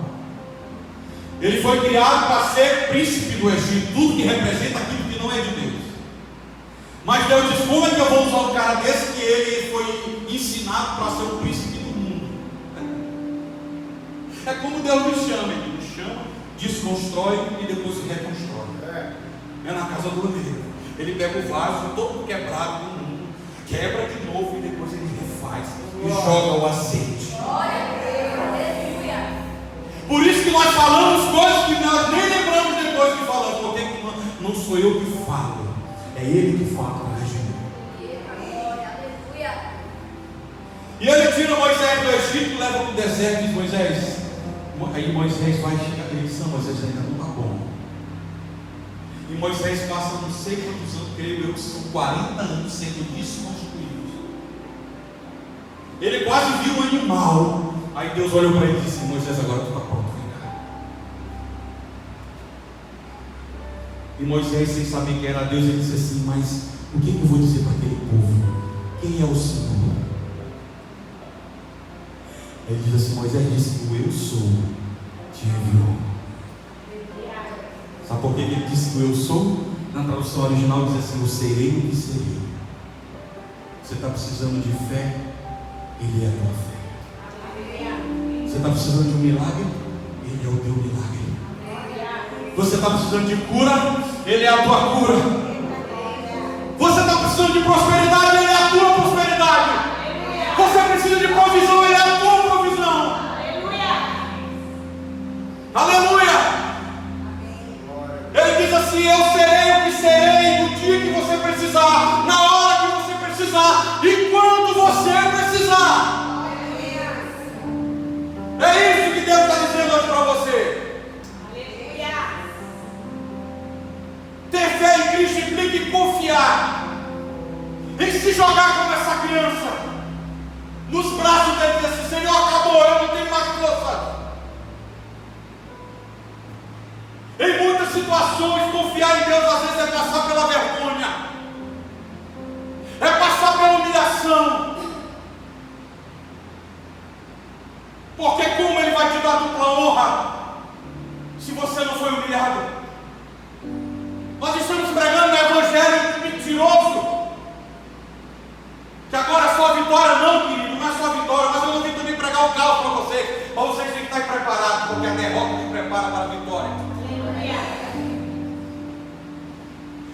Speaker 1: Ele foi criado para ser príncipe do Egito. Tudo que representa aquilo que não é de Deus. Mas Deus diz: como é que eu vou usar um cara desse que ele foi ensinado para ser o príncipe do mundo? É como Deus nos chama. Ele nos chama, desconstrói e depois se reconstrói. É na casa do oleiro. Ele pega o vaso todo quebrado do mundo, quebra de novo e depois ele refaz e joga o azeite. Por isso que nós falamos coisas que nós nem lembramos depois que falamos, porque não sou eu que falo, é Ele que fala para a gente. E ele tira Moisés do Egito, leva para o deserto e diz: Moisés, aí Moisés vai chegar e diz: Moisés ainda não está bom. E Moisés passa não sei quantos anos, creio eu que são 40 anos sendo desconstruído. Ele quase viu um animal. Aí Deus olhou para ele e disse: Moisés, agora tu está pronto, vem cá. E Moisés, sem saber que era Deus, ele disse assim: mas o que eu vou dizer para aquele povo? Quem é o Senhor? Ele diz assim: Moisés disse que o eu sou te enviou. Sabe por que ele disse que o eu sou? Na tradução original diz assim: eu serei o que serei. Você está precisando de fé? Ele é a tua fé. Você está precisando de um milagre? Ele é o teu milagre. Você está precisando de cura? Ele é a tua cura. Você está precisando de prosperidade? Ele é a tua prosperidade. Você precisa de provisão? Ele é a tua provisão. Aleluia. Ele diz assim: eu serei o que serei no dia que você precisar, na hora que você precisar e quando você precisar. É isso que Deus está dizendo hoje para você. Ter fé em Cristo implica em confiar, em se jogar como essa criança nos braços dele e dizer assim: Senhor, acabou, eu não tenho mais força. Em muitas situações, confiar em Deus às vezes é passar pela vergonha, é passar pela humilhação. Porque como Ele vai te dar dupla honra se você não foi humilhado? Nós estamos pregando um evangelho mentiroso, que agora é só vitória. Não, querido, não é só vitória. Mas eu não vim também pregar o caos para vocês. Mas vocês têm que estar preparados, porque a derrota te prepara para a vitória.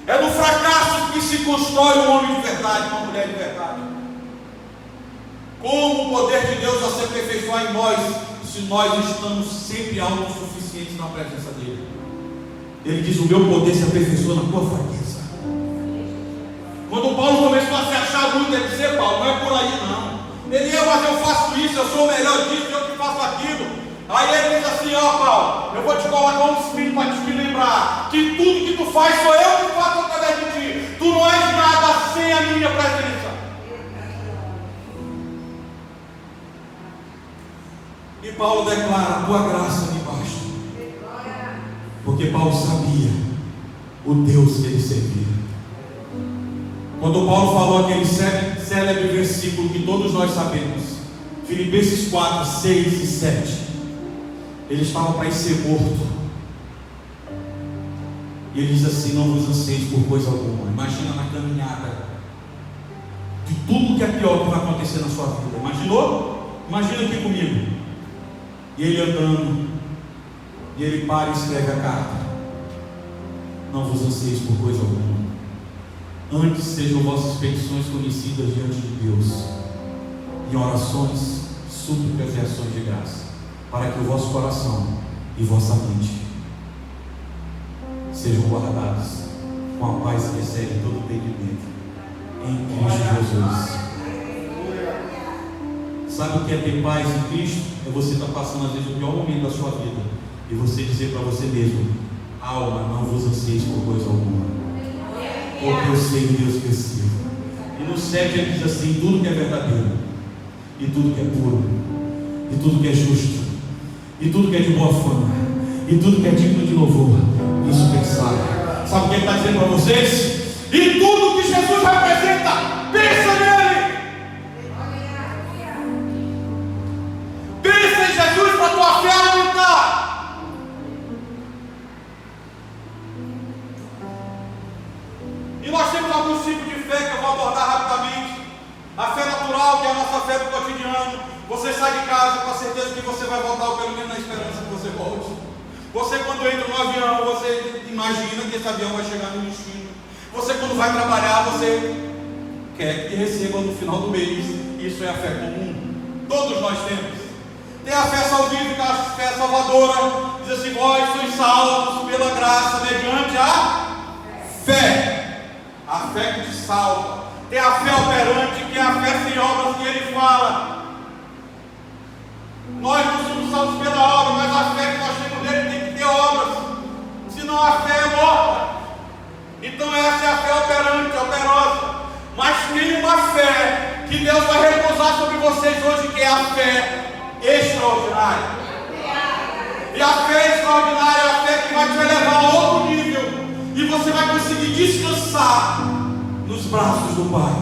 Speaker 1: É no fracasso que se constrói um homem de verdade, uma mulher de verdade. Como o poder de Deus vai se aperfeiçoar em nós, se nós estamos sempre autossuficientes na presença dEle? Ele diz: o meu poder se aperfeiçoa na tua fraqueza. Quando Paulo começou a se achar muito, ele disse: Paulo, não é por aí não. Ele: mas eu faço isso, eu sou o melhor disso, eu que faço aquilo. Aí ele diz assim: ó Paulo, eu vou te colocar um espírito para te lembrar que tudo que tu faz sou eu que faço através de ti. Tu não és nada sem a minha presença. E Paulo declara: a tua graça me basta. Porque Paulo sabia o Deus que ele servia. Quando Paulo falou aquele célebre versículo que todos nós sabemos, Filipenses 4, 6 e 7, ele estava para ser morto. E ele diz assim: não vos anseis por coisa alguma. Imagina na caminhada de tudo que é pior que vai acontecer na sua vida. Imaginou? Imagina aqui comigo. E ele andando, e ele para e escreve a carta: não vos anseis por coisa alguma, antes sejam vossas petições conhecidas diante de Deus, em orações, súplicas e ações de graça, para que o vosso coração e vossa mente sejam guardados com a paz que excede todo entendimento em Cristo Jesus. Sabe o que é ter paz em Cristo? É você estar passando às vezes o pior momento da sua vida e você dizer para você mesmo: alma, não vos anseis por coisa alguma, porque eu sei que Deus precisa. E no 7 ele diz assim: tudo que é verdadeiro, e tudo que é puro, e tudo que é justo, e tudo que é de boa fama, e tudo que é digno de louvor, isso pensar. Sabe o que ele está dizendo para vocês? E tudo que Jesus representa, pensa nele. Pensa em Jesus para a tua fé aumentar. E nós temos alguns tipos de fé que eu vou abordar rapidamente. A fé natural, que é a nossa fé do cotidiano. Você sai de casa com a certeza que você vai voltar, ou pelo menos na esperança que você volte. Você, quando entra no avião, você imagina que esse avião vai chegar no destino. Você, quando vai trabalhar, você quer que receba no final do mês. Isso é a fé comum. Todos nós temos. Tem a fé salvífica, a fé salvadora. Diz assim: vós sois salvos pela graça mediante a fé. A fé que te salva. Tem a fé operante, que é a fé sem obras, que ele fala. Nós não somos salvos pela obra, mas a fé que nós temos nele tem que ter obras. Senão a fé é morta. Então essa é a fé operante, operosa. Mas tem uma fé que Deus vai repousar sobre vocês hoje, que é a fé extraordinária. E a fé extraordinária é a fé que vai te elevar a outro nível. E você vai conseguir descansar nos braços do Pai.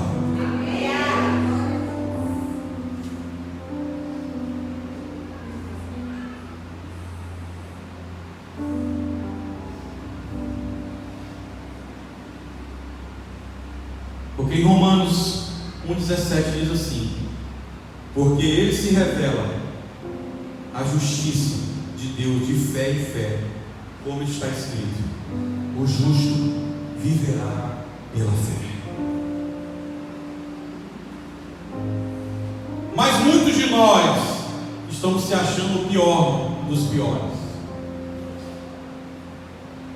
Speaker 1: Porque em Romanos 1,17 diz assim: porque ele se revela a justiça de Deus de fé em fé, como está escrito: o justo viverá pela fé. Mas muitos de nós estamos se achando o pior dos piores,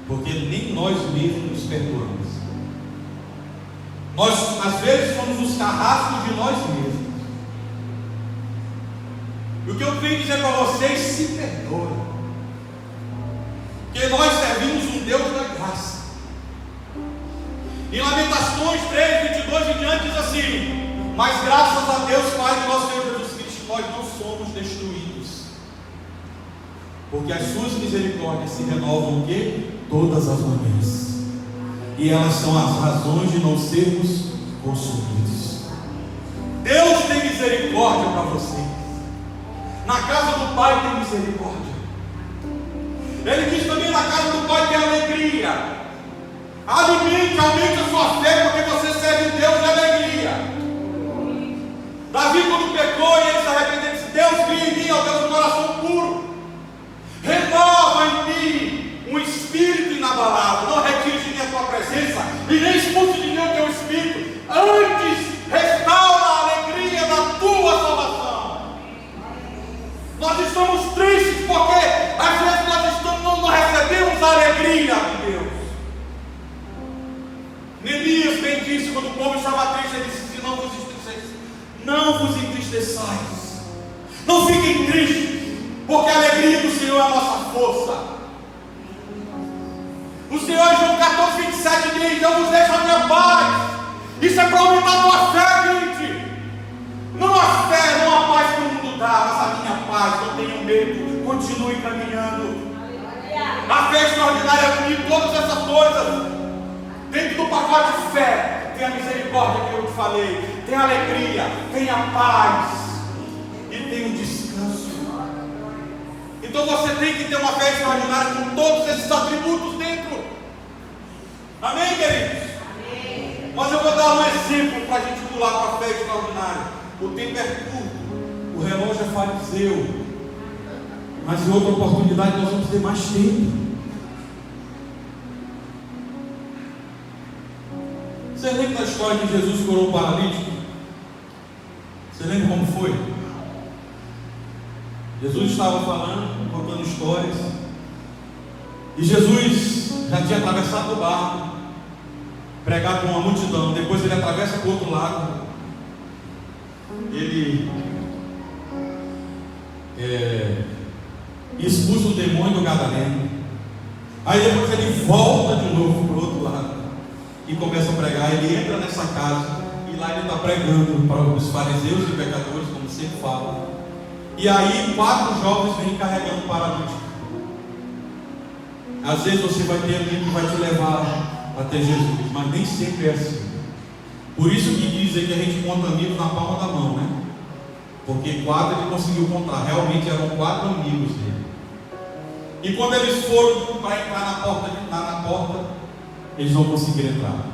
Speaker 1: porque nem nós mesmos nos perdoamos. Nós, às vezes, somos os carrascos de nós mesmos. E o que eu venho dizer para vocês: se perdoem, porque nós servimos um Deus da graça. Em Lamentações 3:22 em diante diz assim: mas graças a Deus, Pai de nosso Senhor Jesus Cristo, nós não somos destruídos, porque as suas misericórdias se renovam o quê? Todas as manhãs. E elas são as razões de não sermos consumidos. Deus tem misericórdia para você. Na casa do Pai tem misericórdia. Ele diz também: na casa do Pai tem alegria. Aumente a sua fé, porque você serve um Deus de alegria. Davi, quando pecou e ele se arrependeu, disse: Deus, cria em mim, ó Deus, um coração puro. Renova em mim um espírito inabalável. Não retire de mim a tua presença e nem expulse de mim o teu espírito. Antes, restaura a alegria da tua salvação. Nós estamos tristes porque às vezes nós não recebemos a alegria de Deus. Neemias bem disse, quando o povo estava triste, ele disse: não vos entristeçais, não fiquem tristes, porque a alegria do Senhor é a nossa força. O Senhor, em João 14:27 diz: eu vos deixo a minha paz. Isso é para aumentar a tua fé, gente. Não a fé, não a paz que o mundo dá, mas a minha paz. Não tenham medo, continue caminhando. A fé extraordinária é unir todas essas coisas. Dentro do pacote de fé tem a misericórdia que eu te falei, tem a alegria, tem a paz e tem o descanso. Então você tem que ter uma fé extraordinária com todos esses atributos dentro. Amém, queridos? Amém. Mas eu vou dar um exemplo para a gente pular para a fé extraordinária. O tempo é curto, o relógio é fariseu, mas em outra oportunidade nós vamos ter mais tempo. Você lembra da história que Jesus curou o paralítico? Você lembra como foi? Jesus estava falando, contando histórias, e Jesus já tinha atravessado o barco, pregado com uma multidão. Depois ele atravessa para o outro lado, ele expulsa o demônio do gadareno. Aí depois ele volta de novo para o outro lado. e começa a pregar. Ele entra nessa casa e lá ele está pregando para os fariseus e pecadores, como sempre fala. E aí 4 jovens vêm carregando um paralítico. Às vezes você vai ter alguém que vai te levar até Jesus, mas nem sempre é assim. Por isso que dizem que a gente conta amigos na palma da mão, né? Porque 4 ele conseguiu contar, realmente eram 4 amigos dele. E quando eles foram para entrar na porta, eles não conseguiram entrar.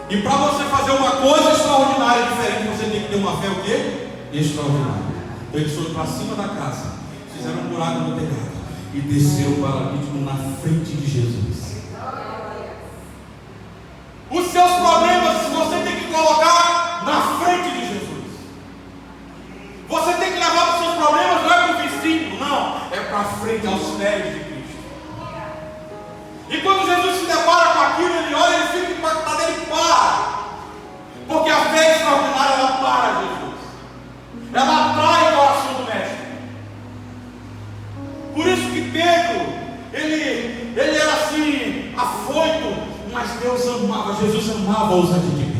Speaker 1: E para você fazer uma coisa extraordinária, diferente, você tem que ter uma fé o quê? Extraordinária. Então eles foram para cima da casa, fizeram um buraco no telhado e desceram o paralítico na frente de Jesus. Os seus problemas você tem que colocar na frente de Jesus. Você tem que levar os seus problemas, não é para o vizinho, não, é para frente, aos pés de Cristo. E quando Jesus se depara com aquilo, ele olha, ele fica impactado, ele para. Porque a fé extraordinária, ela para Jesus. Ela atrai o coração do mestre. Por isso que Pedro, ele era assim, afoito, mas Deus amava, Jesus amava a ousadia de Pedro.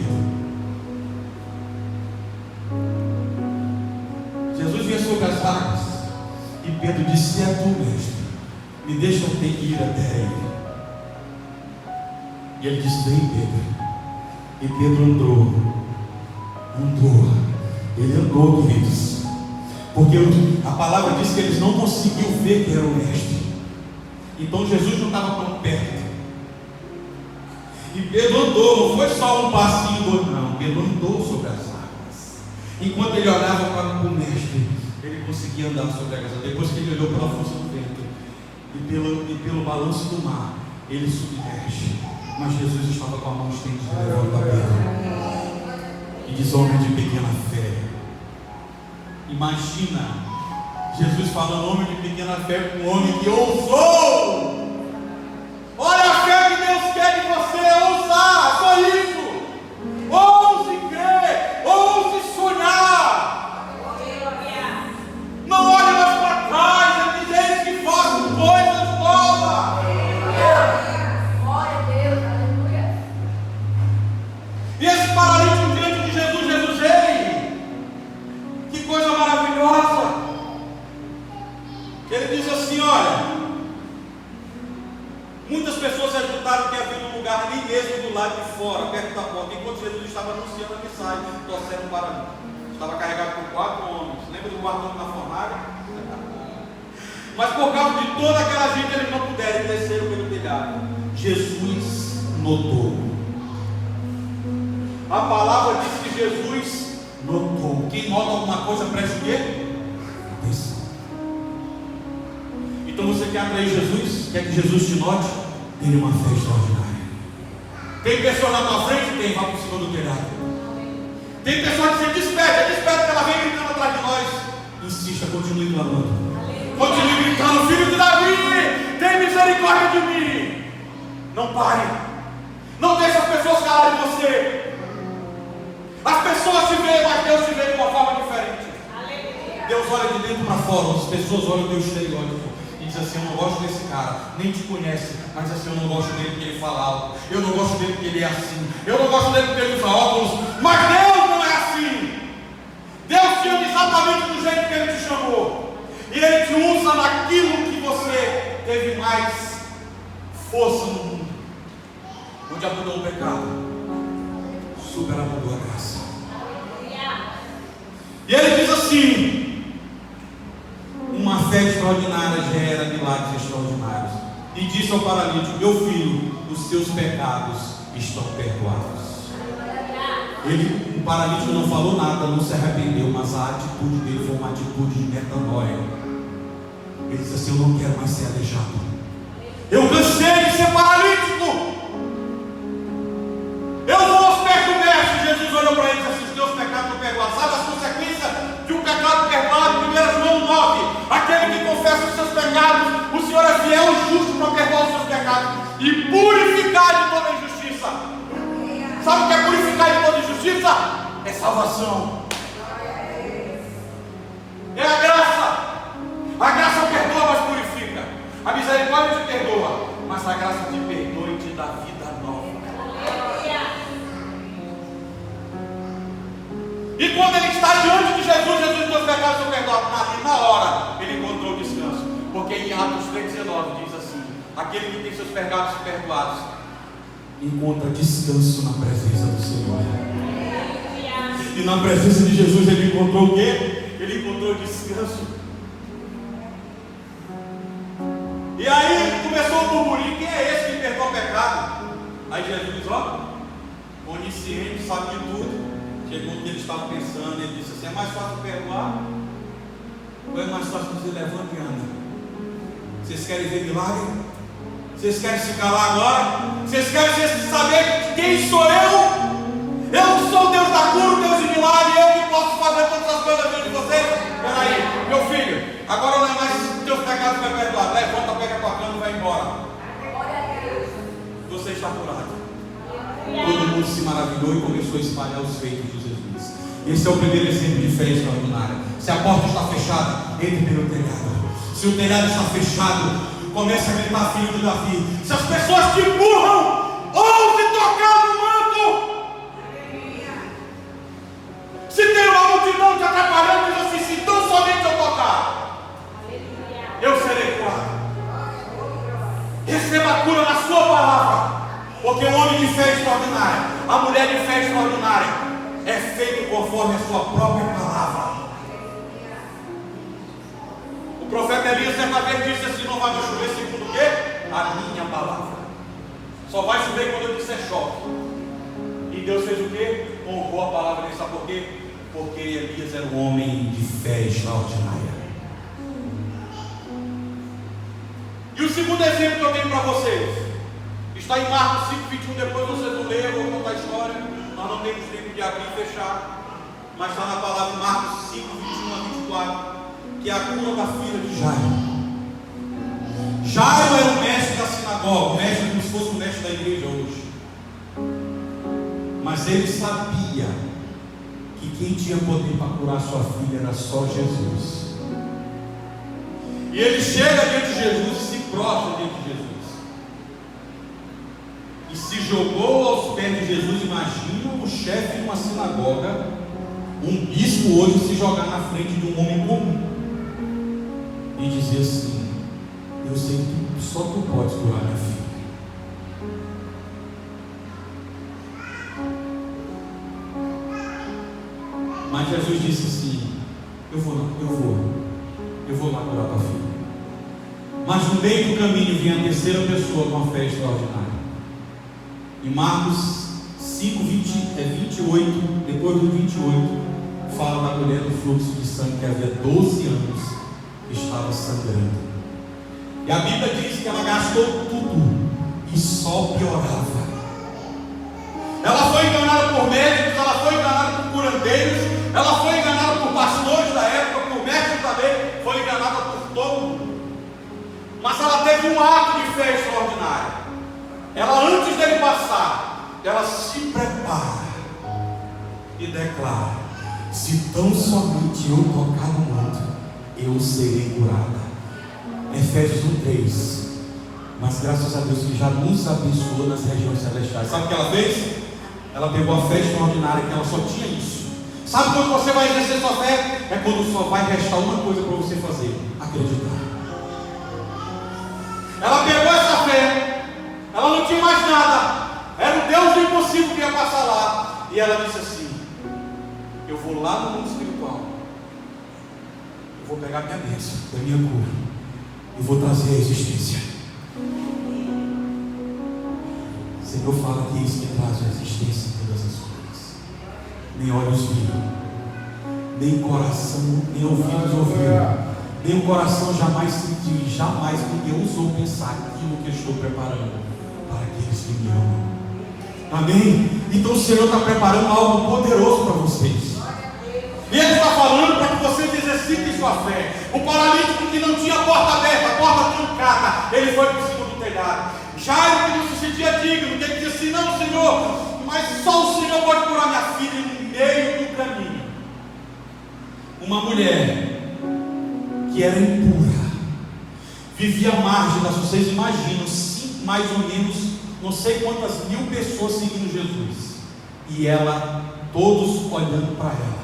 Speaker 1: Jesus vinha sobre as águas e Pedro disse: se é tu, mestre, me deixa eu ter que ir até ele. E ele disse: vem, Pedro. E Pedro andou. Ele andou, queridos, porque a palavra diz que eles não conseguiam ver que era o mestre. Então Jesus não estava tão perto. E Pedro andou, não foi só um passinho, não. Pedro andou sobre as águas. Enquanto ele olhava para o mestre, ele conseguia andar sobre a água. Depois que ele olhou pela força do vento e pelo balanço do mar, ele submerge. Mas Jesus estava com a mão estendida de volta a Pedro e diz: homem de pequena fé. Imagina Jesus falando homem de pequena fé com um homem que ousou. Olha a fé que Deus quer de você, ousar, só isso. Ouse crer, ouse sonhar. Não olhe mais para trás, ele diz: eles que façam coisas novas. E esse paralítico diante de Jesus, ei, que coisa maravilhosa. Ele diz assim: olha, muitas pessoas se ajuntaram que havia um lugar nem mesmo do lado de fora, perto da porta, enquanto Jesus estava anunciando a mensagem, trouxeram um paralítico. Estava carregado por 4 homens. Lembra do guardão na fornalha? Mas por causa de toda aquela gente, eles não puderam, eles desceram pelo telhado. Jesus notou. A palavra diz que Jesus notou. Quem nota alguma coisa, presta o quê? Atenção. Então você quer atrair Jesus? Quer que Jesus te note? Tenha uma fé extraordinária. Tem pessoa na tua frente? Tem, vá por cima do telhado. Tem pessoa que se despede que ela vem gritando atrás de nós. Insista, continue clamando. Continue gritando: filho de Davi, tem misericórdia de mim. Não pare. Não deixe as pessoas calarem de você. As pessoas te veem, mas Deus te vê de uma forma diferente. Deus olha de dentro para fora. As pessoas olham o teu estereótipo e dizem assim: eu não gosto desse cara, nem te conhece, mas assim, eu não gosto dele porque ele fala alto, eu não gosto dele porque ele é assim, eu não gosto dele porque ele usa óculos. Mas Deus não é assim. Deus te ama exatamente do jeito que ele te chamou, e ele te usa naquilo que você teve mais força no mundo. Onde abundou o pecado, superabundou a graça. E ele diz assim: uma fé extraordinária gera milagres extraordinários. E disse ao paralítico: meu filho, os seus pecados estão perdoados. O paralítico não falou nada, não se arrependeu, mas a atitude dele foi uma atitude de metanoia. Ele disse assim: eu não quero mais ser aleijado. Eu cansei de ser paralítico. Eu vou aos pés do mestre. Jesus olhou para ele e disse assim: os teus pecados estão perdoados. Sabe as consequências de um pecado perdoado? 1 João 9: aquele que confessa os seus pecados, o Senhor é fiel e justo para perdoar os seus pecados e purificar de toda injustiça. Sabe o que é purificar de toda injustiça? É salvação. É a graça. A graça perdoa, mas purifica. A misericórdia te perdoa, mas a graça te perdoa e te dá vida nova. E quando ele está diante de Jesus, Jesus teus pecados são perdoados. Ali na hora ele encontrou descanso. Porque em Atos 3,19 diz assim: aquele que tem seus pecados perdoados encontra descanso na presença do Senhor. E na presença de Jesus ele encontrou o quê? Ele encontrou descanso. E aí começou o burburinho: quem é esse que perdoa o pecado? Aí Jesus diz: ó, onisciente, sabe de tudo. Chegou o que ele estava pensando, ele disse assim: é mais fácil perdoar? Ou é mais fácil dizer levanta e anda? Vocês querem ver milagre? Vocês querem se calar agora? Vocês querem saber quem sou eu? Eu sou o Deus da cura, o Deus de milagre, eu que posso fazer todas as coisas dentro de vocês. Peraí, meu filho, agora não é mais teus pecados vai perdoar. Levanta, pega a tua cama e vai embora. Você está curado. Todo mundo se maravilhou e começou a espalhar os feitos de Jesus. Esse é o primeiro exemplo de fé extraordinária. Se a porta está fechada, entre pelo telhado. Se o telhado está fechado, comece a gritar: filho de Davi. Se as pessoas te empurram, ouse tocar no manto. Se tem uma multidão te atrapalhando, diz assim: se tão somente eu tocar, eu serei curado. Receba a cura na sua palavra. Porque o homem de fé extraordinária, a mulher de fé extraordinária, é feito conforme a sua própria palavra. O profeta Elias certa vez disse assim: não vai chover segundo o quê? A minha palavra. Só vai chover quando eu disser chove. E Deus fez o quê? Honrou a palavra dele. Sabe por quê? Porque Elias era um homem de fé extraordinária. E o segundo exemplo que eu tenho para vocês está em Marcos 5,21. Depois vocês vão ler, eu vou contar a história. Nós não temos tempo de abrir e fechar, mas está na palavra Marcos 5, 21 a 24, que é a cura da filha de Jairo. Jairo era o mestre da sinagoga, o mestre como se fosse o mestre da igreja hoje. Mas ele sabia que quem tinha poder para curar sua filha era só Jesus. E ele chega diante de Jesus e se prostra diante de Jesus. E se jogou aos pés de Jesus. Imagina o chefe de uma sinagoga, um bispo hoje, se jogar na frente de um homem comum e dizer assim: eu sei que só tu podes curar minha filha. Mas Jesus disse assim: eu vou lá curar tua filha. Mas no meio do caminho vinha a terceira pessoa com uma fé extraordinária. Em Marcos 5, 28, depois do 28, fala da mulher do fluxo de sangue que havia 12 anos estava sangrando. E a Bíblia diz que ela gastou tudo e só piorava. Ela foi enganada por médicos, ela foi enganada por curandeiros, ela foi enganada por pastores da época, por mestres da lei, foi enganada por todo mundo. Mas ela teve um ato de fé extraordinário. Ela, antes dele passar, ela se prepara e declara: se tão somente eu tocar no manto, eu serei curada. Efésios 1:3. Mas graças a Deus que já nos abençoou nas regiões celestiais. Sabe o que ela fez? Ela pegou a fé extraordinária, que ela só tinha isso. Sabe quando você vai exercer sua fé? É quando só vai restar uma coisa para você fazer: acreditar. Ela pegou essa fé, ela não tinha mais nada, era o Deus do impossível que ia passar lá. E ela disse assim: eu vou lá no mundo espiritual, eu vou pegar minha bênção, a minha cura, e vou trazer a existência. O Senhor fala que é isso que traz a existência em todas as coisas. Nem olhos viram, nem coração, nem ouvidos ouviram, nem o coração jamais sentiu, jamais ninguém ousou pensar aquilo que eu estou preparando para aqueles que me amam. Amém? Então o Senhor está preparando algo poderoso para vocês. E Ele está falando para que vocês exercitem sua fé. O paralítico que não tinha a porta aberta, a porta trancada, ele foi para cima do telhado. Jairo, que não se sentia digno, que ele dizia assim: não, Senhor, mas só o Senhor pode curar minha filha. No meio do caminho, uma mulher que era impura, vivia à margem da. Vocês imaginam, mais ou menos, não sei quantas mil pessoas seguindo Jesus, e ela, todos olhando para ela.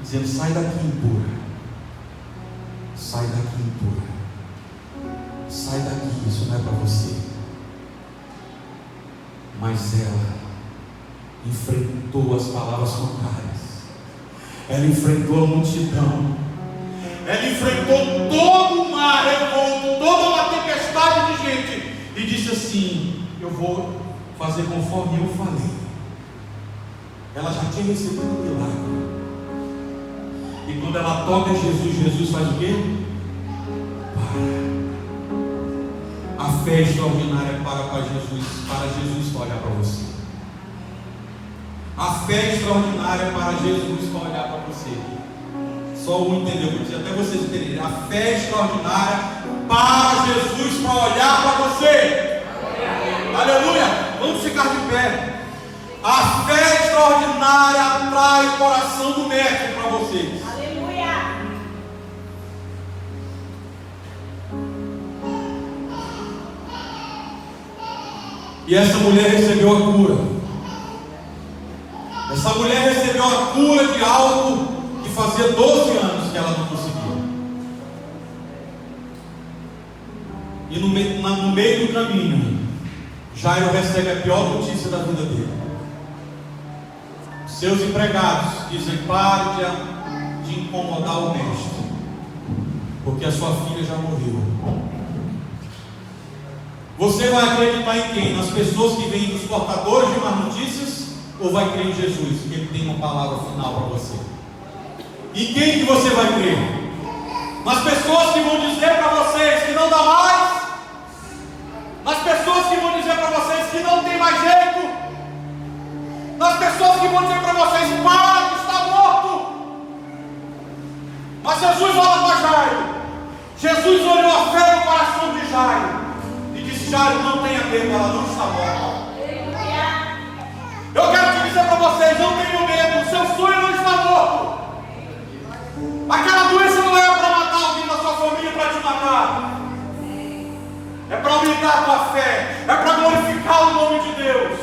Speaker 1: dizendo: sai daqui, impura, sai daqui, impura, sai daqui, isso não é para você. Mas ela enfrentou as palavras contrárias, ela enfrentou a multidão, ela enfrentou todo o mar revolto, toda uma tempestade de gente, e disse assim: eu vou fazer conforme eu falei. Ela já tinha recebido o milagre, e quando ela toca em Jesus, Jesus faz o quê? Para. A fé extraordinária para Jesus para olhar para você. A fé extraordinária para Jesus para olhar para você. Só um entendeu, vou dizer até vocês entenderem. A fé extraordinária para Jesus para olhar para você. Aleluia! Vamos ficar de pé. A fé extraordinária atrai o coração do mestre para vocês.
Speaker 2: Aleluia!
Speaker 1: E essa mulher recebeu a cura. Essa mulher recebeu a cura de algo que fazia 12 anos que ela não conseguia. E no meio do caminho, Jairo recebe a pior notícia da vida dele. Seus empregados dizem: pare de incomodar o mestre, porque a sua filha já morreu. Você vai acreditar em quem? Nas pessoas que vêm dos portadores de más notícias? Ou vai crer em Jesus, que Ele tem uma palavra final para você? Em quem que você vai crer? Nas pessoas que vão dizer para vocês que não dá mais? Nas pessoas que vão dizer para vocês que não tem mais jeito? Nas pessoas que vão dizer para vocês: pai, está morto? Mas Jesus olha para Jairo. Jesus olhou a fé no coração de Jairo e disse: Jairo, não tenha medo, ela não está morta. Eu quero te dizer para vocês: não tenham medo, o seu sonho não está morto. Aquela doença não é para matar alguém da sua família, para te matar. É para aumentar a tua fé, é para glorificar o nome de Deus.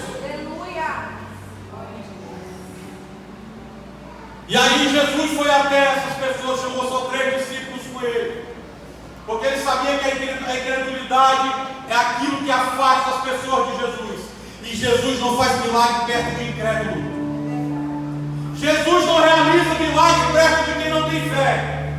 Speaker 1: E aí Jesus foi até essas pessoas, chamou só 3 discípulos com ele, porque ele sabia que a incredulidade é aquilo que afasta as pessoas de Jesus. E Jesus não faz milagre perto do incrédulo. Jesus não realiza milagre perto de quem não tem fé.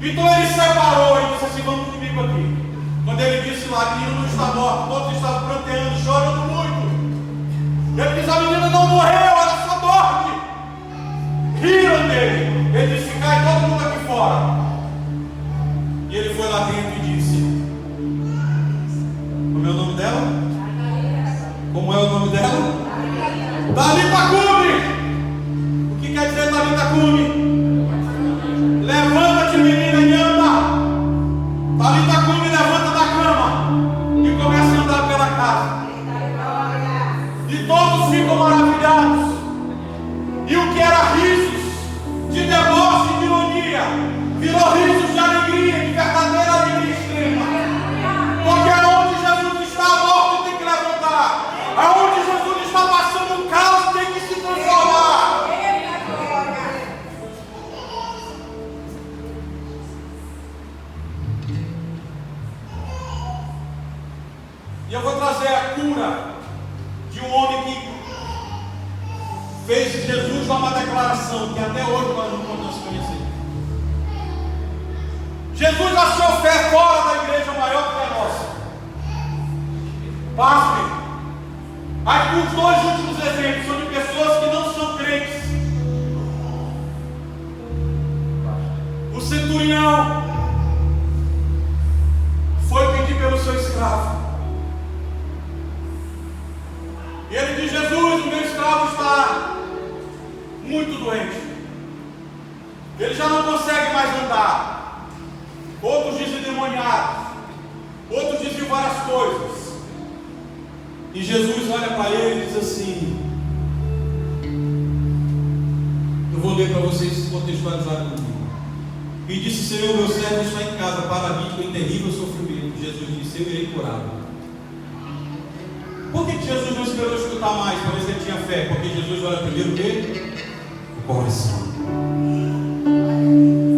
Speaker 1: Então ele separou e disse assim: vamos comigo aqui. Quando ele disse lá: a menina não está morta, todos estavam pranteando, chorando muito. Ele disse: a menina não morreu, ela só dorme. Riram dele. Ele disse: ficai todo mundo aqui fora. E ele foi lá dentro e disse: como é o nome dela? Como é o nome dela? Talita Cumi. O que quer dizer Talita Cumi? Levanta-te, menina, e anda. Talita Cumi levanta da cama e começa a andar pela casa. E todos ficam maravilhados. E o que era risos de deboche e de ironia virou risos de alegria, de verdadeira alegria extrema. Porque aonde Jesus está, a morte tem que levantar. Aonde Jesus está passando um caos, tem que se transformar. E eu vou trazer a cura de um homem que fez de Jesus uma declaração que até hoje nós não podemos conhecer. Jesus achou fé fora da igreja maior que a nossa. Pasme. Aqui os 2 últimos exemplos são de pessoas que não são crentes. O centurião foi pedir pelo seu escravo. E ele diz: Jesus, o meu escravo está muito doente. Ele já não consegue mais andar. Outros dizem demoniado. Outros dizem várias coisas. E Jesus olha para ele e diz assim: eu vou ler para vocês contextualizar comigo. E disse: Senhor, meu servo está em casa, paralítico, em terrível sofrimento. Jesus disse: eu irei curá-lo. Por que Jesus não esperou escutar mais para ver se ele tinha fé? Porque Jesus olha primeiro o quê? O coração.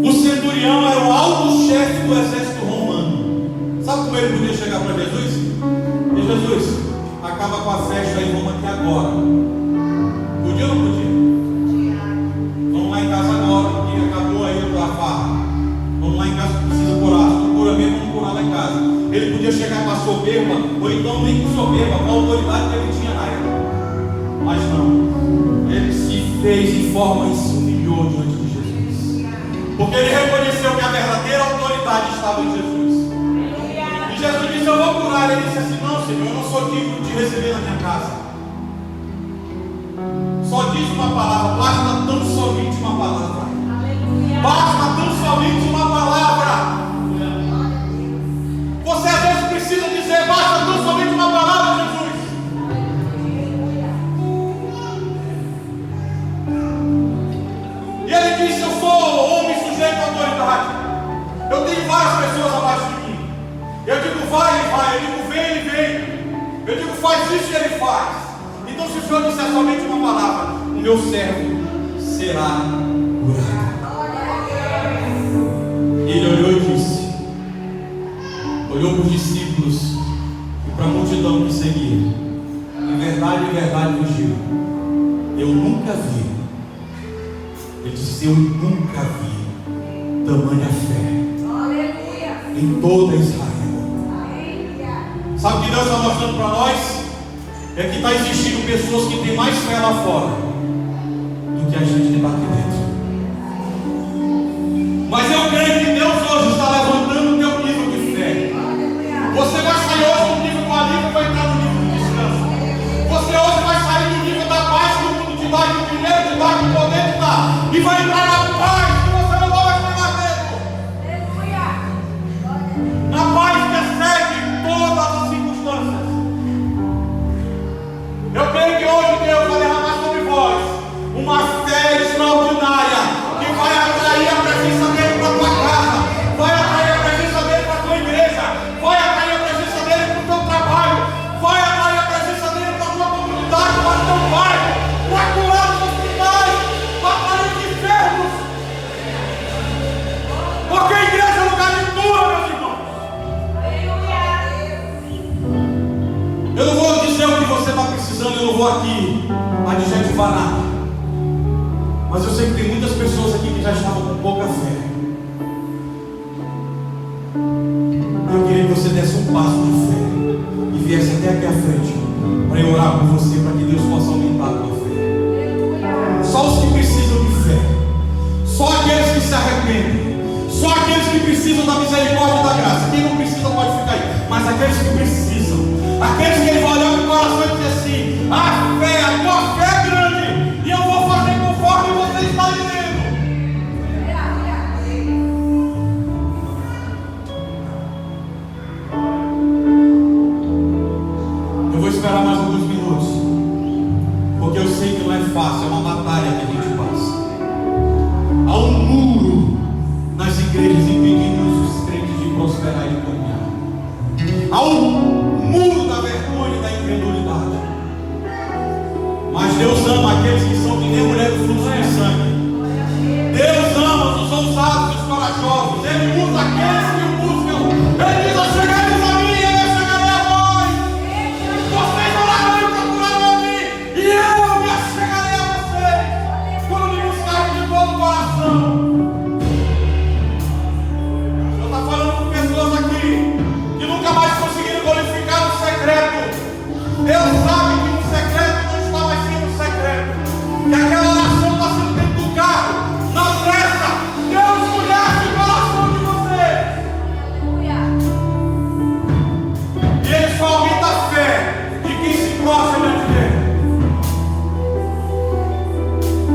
Speaker 1: O centurião era o alto-chefe do exército romano. Sabe como ele podia chegar para Jesus? E Jesus, acaba com a festa aí, vamos aqui agora. Podia ou não podia? Vamos lá em casa agora, porque acabou aí a farra. Vamos lá em casa que precisa curar. Se não cura mesmo, vamos curar lá em casa. Ele podia chegar com a soberba, ou então nem com soberba, com a autoridade que ele tinha na época. Mas não, ele se fez em forma e se humilhou diante de Jesus, porque ele reconheceu que a verdadeira autoridade estava em Jesus. E Jesus disse: eu vou curar. Ele disse assim: não, Senhor, eu não sou digno de receber na minha casa. Só diz uma palavra, basta tão somente uma palavra. Basta tão somente uma palavra. Você às vezes precisa dizer: basta tão somente uma palavra, Jesus. E ele disse: eu sou homem sujeito à autoridade. Eu tenho várias pessoas abaixo de mim. Eu digo: vai, ele vai. Eu digo: vem, ele vem. Eu digo: faz isso, e ele faz. Então, se o Senhor disser somente uma palavra, o meu servo será curado. Ele olhou e disse, olhou para os discípulos e para a multidão que seguia: em verdade vos digo, eu nunca vi. Ele disse: eu nunca vi tamanha fé em toda Israel. Sabe o que Deus está mostrando para nós? É que está existindo pessoas que têm mais fé lá fora do que a gente que está aqui dentro. Mas eu creio que Deus hoje está levantando o teu nível de fé. Você vai sair hoje do nível do alívio e vai entrar no nível do descanso. Você hoje vai sair do nível da paz que o mundo te dá, que o dinheiro te dá, que o poder te dá, e vai entrar na paz que você não vai ter mais medo. Na paz que excede todas as circunstâncias. Eu creio que hoje Deus vai derramar sobre vós uma fé extraordinária que vai atrair a presença dele para a tua casa, vai atrair a presença dele para a tua igreja, vai atrair a presença dele para o teu trabalho, vai atrair a presença dele para a tua comunidade, para o teu bairro, para curar os hospitais, para atrair os enfermos. Porque a igreja é lugar de cura, meus irmãos. Eu não vou dizer o que você está precisando, eu não vou aqui adjetivar nada. Mas eu sei que tem muitas pessoas aqui que já estavam com pouca fé. Eu queria que você desse um passo de fé e viesse até aqui à frente para eu orar por você, para que Deus possa aumentar a tua fé. Só os que precisam de fé, só aqueles que se arrependem, só aqueles que precisam da misericórdia e da graça. Quem não precisa pode ficar aí, mas aqueles que precisam, aqueles que ele vai olhar no coração e dizer assim: a tua fé é grande, e eu vou fazer conforme você está dizendo. Eu vou esperar mais alguns minutos, porque eu sei que não é fácil, é uma batalha que a gente passa. Há um muro nas igrejas impedindo os crentes de prosperar e caminhar. Há um muro da vergonha e da incredulidade. Mas Deus ama aqueles que são que nem mulher do fluxo de sangue. Deus ama os ousados e os corajosos. Ele usa aqueles que o buscam. Ele diz: chegareis a mim e eu chegarei a vós. Vocês orarão e procurarão a mim, e eu me chegarei a vocês, quando me buscarem de todo o coração. Eu estou falando com pessoas aqui que nunca mais conseguiram glorificar no secreto. Deus sabe que no secreto não está mais sendo secreto, que aquela oração está sendo dentro do carro, na pressa. Deus conhece o coração de vocês. E Ele só aumenta a fé de quem se prostra diante dele.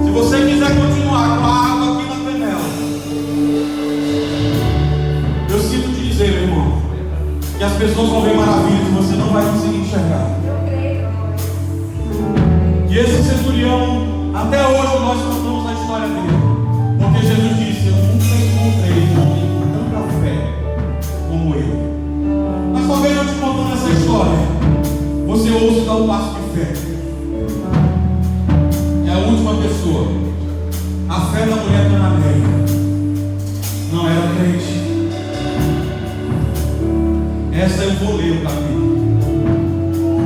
Speaker 1: Se você quiser continuar com a água aqui na panela, eu sinto te dizer, meu irmão, que as pessoas vão ver maravilhas e você não vai conseguir enxergar. E esse centurião, até hoje nós contamos a história dele, porque Jesus disse: eu nunca encontrei homem com tanta fé como ele. Mas talvez eu te contando essa história, você ouça dar um passo de fé. É a última pessoa. A fé da mulher cananeia não era crente. Essa eu vou ler o capítulo,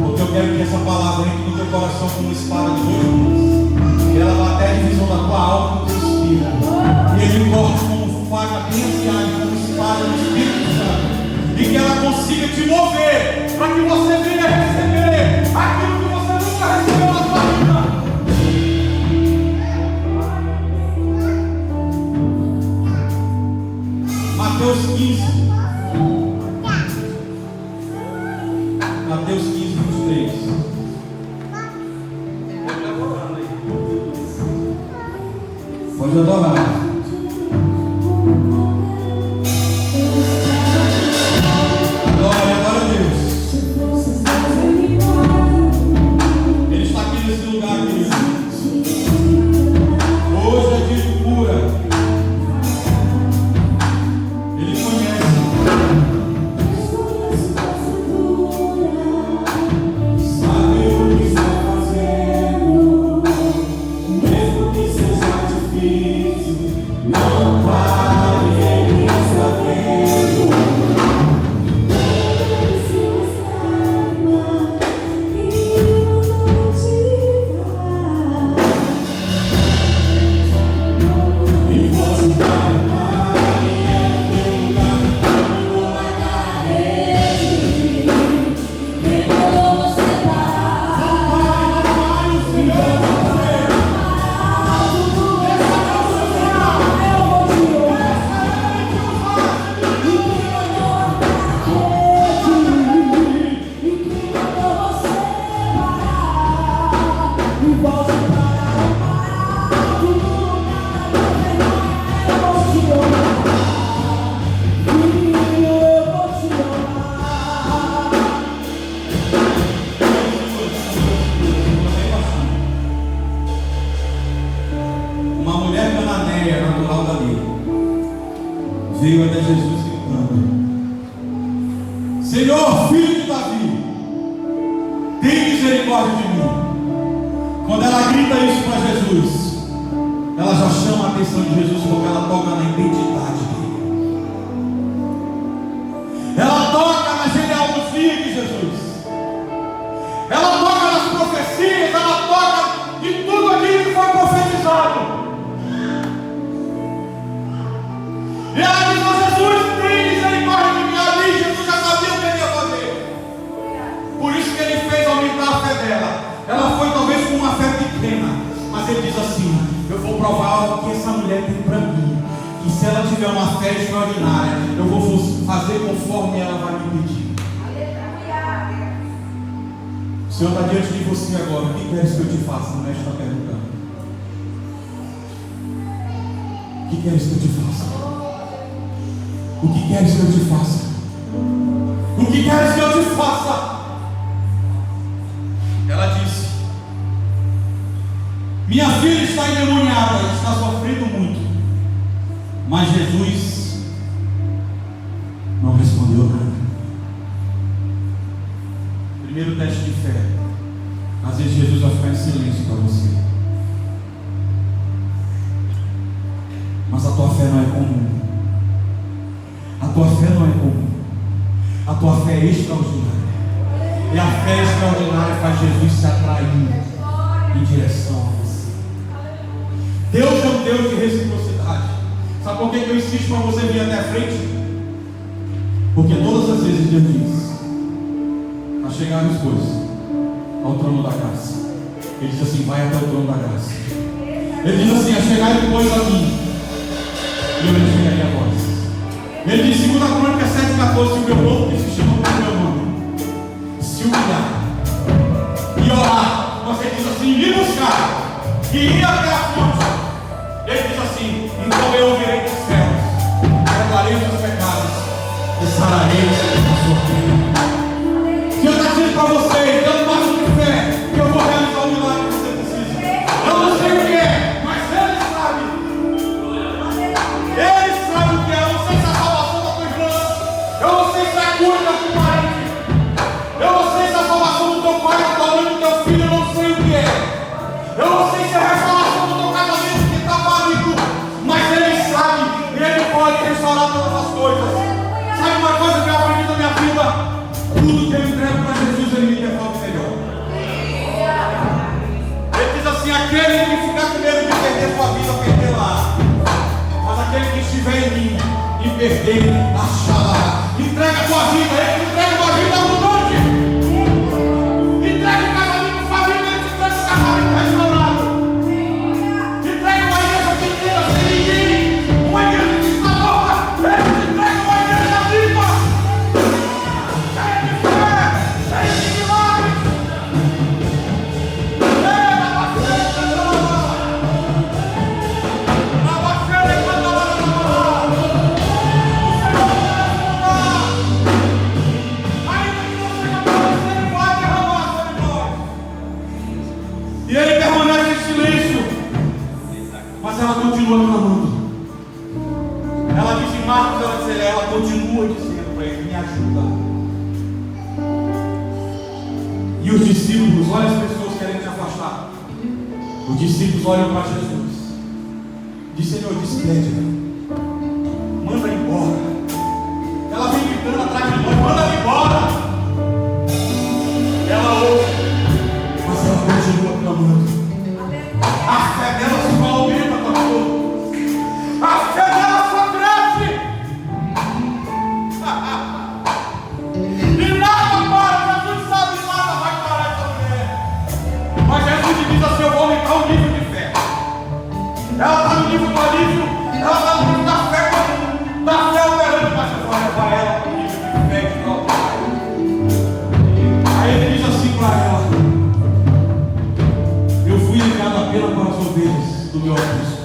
Speaker 1: porque eu quero que essa palavra entre no teu coração como uma espada de dois gumes, que ela vá até a divisão da tua alma e do teu espírito, e ele corte como faca bem afiada, como espada do Espírito Santo, e que ela consiga te mover para que você venha receber aquilo que você nunca recebeu na sua vida. Mateus 15. Mateus 15, 23. Pode adorar. Adora a Deus. Ele está aqui nesse lugar, querido. Hoje é dia de cura. Ele conhece. Veio até Jesus gritando: Senhor, filho de Davi, tem misericórdia de mim. Quando ela grita isso para Jesus, ela já chama a atenção de Jesus, porque ela toca na identidade dele. Ela toca na genealogia de Jesus. Ela toca nas profecias, ela toca em tudo aquilo que foi profetizado. E ela diz a Jesus: tem misericórdia de mim. Ali Jesus já sabia o que ele ia fazer. Por isso que ele fez aumentar a fé dela. Ela foi talvez com uma fé pequena, mas ele diz assim: eu vou provar o que essa mulher tem para mim. E se ela tiver uma fé extraordinária, eu vou fazer conforme ela vai me pedir. O Senhor está diante de você agora. O que queres que eu te faça? O mestre está perguntando. O que queres que eu te faça? O que queres que eu te faça? O que queres que eu te faça? Ela disse: minha filha está endemoniada, está sofrendo muito. Mas Jesus não respondeu nada. Primeiro teste de fé. Às vezes Jesus vai ficar em silêncio para você. Mas a tua fé não é comum. A tua fé não é comum. A tua fé é extraordinária. E a fé extraordinária faz Jesus se atrair em direção a você. Deus é um Deus de reciprocidade. Sabe por que eu insisto para você vir até a frente? Porque todas as vezes Deus diz: a chegar depois ao trono da graça. Ele diz assim: vai até o trono da graça. Ele diz assim: a chegar depois a mim, e eu lhe chegarei a vós. Ele diz em 2 Crônicas 7,14: se o meu povo que se chama pelo meu nome se humilhar e orar, você diz assim: me buscar e ir até a fonte. Ele diz assim: então eu ouvirei dos céus, perdoarei os seus pecados e sararei a sua vida. Se eu estou dizendo para vocês, dando passo de fé, que eu vou realizar o milagre que você precisa. Eu não sei o que é, mas Ele sabe. Ele sabe o que é. Eu não sei se é a salvação da tua irmã, eu não sei se é a cura da tua parente, eu não sei se é a salvação do teu pai, da tua mãe, do teu filho, eu não sei o que é. Eu não sei se é a restauração do teu casamento que está parado. estiver em mim e perder, achará. Entrega a tua vida, Ele entrega a tua vida abundante. Entrega o casamento, família, Ele te entrega o casamento restaurado. Entrega uma igreja pequena, sem ninguém, uma igreja que está morta. Ele te entrega uma igreja viva, cheia de fé, cheia de milagres. E ele permanece em silêncio, mas ela continua clamando. Ela diz em Marcos, ela continua dizendo para ele: me ajuda. E os discípulos, olha as pessoas querendo te afastar. Os discípulos olham para Jesus. Diz: Senhor, despede-a, manda embora. Ela vem gritando atrás de nós: manda ela embora. Ela ouve, mas ela continua clamando. A fé dela só aumenta, pastor. A fé dela só cresce. E nada para, Jesus sabe, nada vai parar essa mulher. Mas Jesus diz assim: eu vou aumentar o nível de fé. Ela está no nível do alívio, ela está no nível da fé operando, mas eu vou levar ela para o nível de fé de novo. Aí ele diz assim para ela: eu fui enviado apenas para as ovelhas do meu aprisco.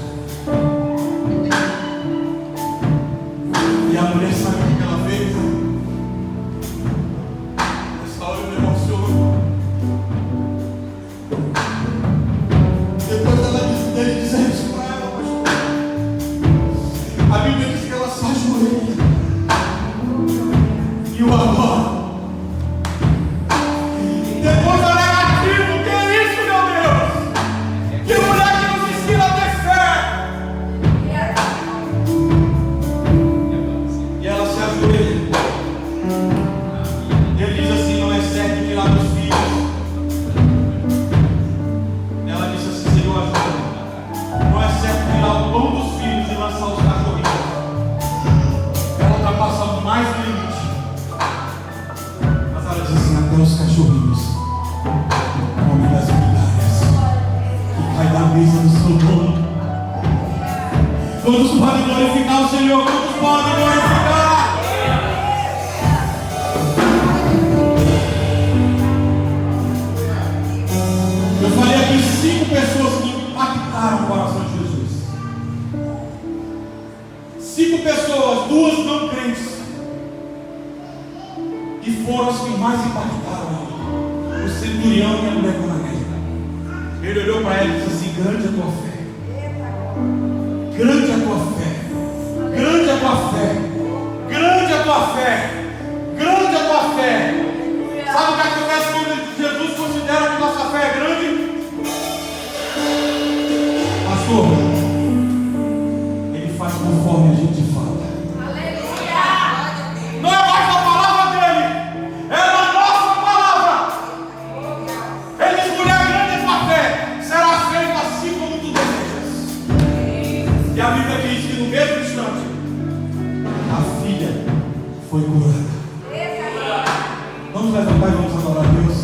Speaker 1: E a mulher sabe o que ela fez? Essa hora eu me emociono. Depois ele diz isso para ela, pastor. A Bíblia diz que ela se ajoelha e o adora. Depois é negativo. Que é isso, meu Deus? Que mulher que nos ensina a ter fé. E ela se ajoelha. Ele diz assim: não é certo tirar dos filhos. Ela disse assim: Senhor, ajuda. Não é certo tirar o pão dos filhos e lançar os cachorrinhos. Ela está passando mais do limite. Mas ela diz assim: até os cachorrinhos comem das migalhas e cai da mesa do seu dono. Todos podem glorificar o Senhor, todos podem glorificar. Eu falei aqui 5 pessoas que impactaram o coração de Jesus. 5 pessoas, 2 não crentes, e foram as que mais impactaram ele. O centurião e a mulher cananeia. Ele olhou para ela e disse assim: grande é a tua fé. Grande é a tua fé. Grande é a tua fé. Grande é a tua fé. Grande é a tua fé. Sabe o que acontece quando Jesus considera que nossa fé é grande? Pastor, Ele faz conforme a gente fala. Não é mais a palavra dele, é a nossa palavra. Ele diz: mulher, grande é tua fé, será feita assim como tu desejas. E a Bíblia diz que no mesmo instante a filha foi curada. Vamos levantar e vamos adorar a Deus.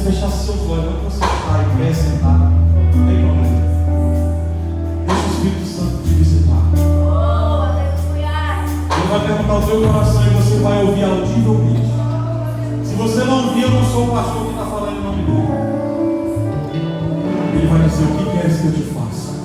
Speaker 1: fechasse seus olhos, não que você está em pé, sentado, não tem problema. Deixa o Espírito Santo te visitar. Ele vai perguntar ao teu coração e você vai ouvir audivelmente. Se você não ouvir, eu não sou o pastor que está falando em nome dele. Ele vai dizer: o que queres que eu te faça?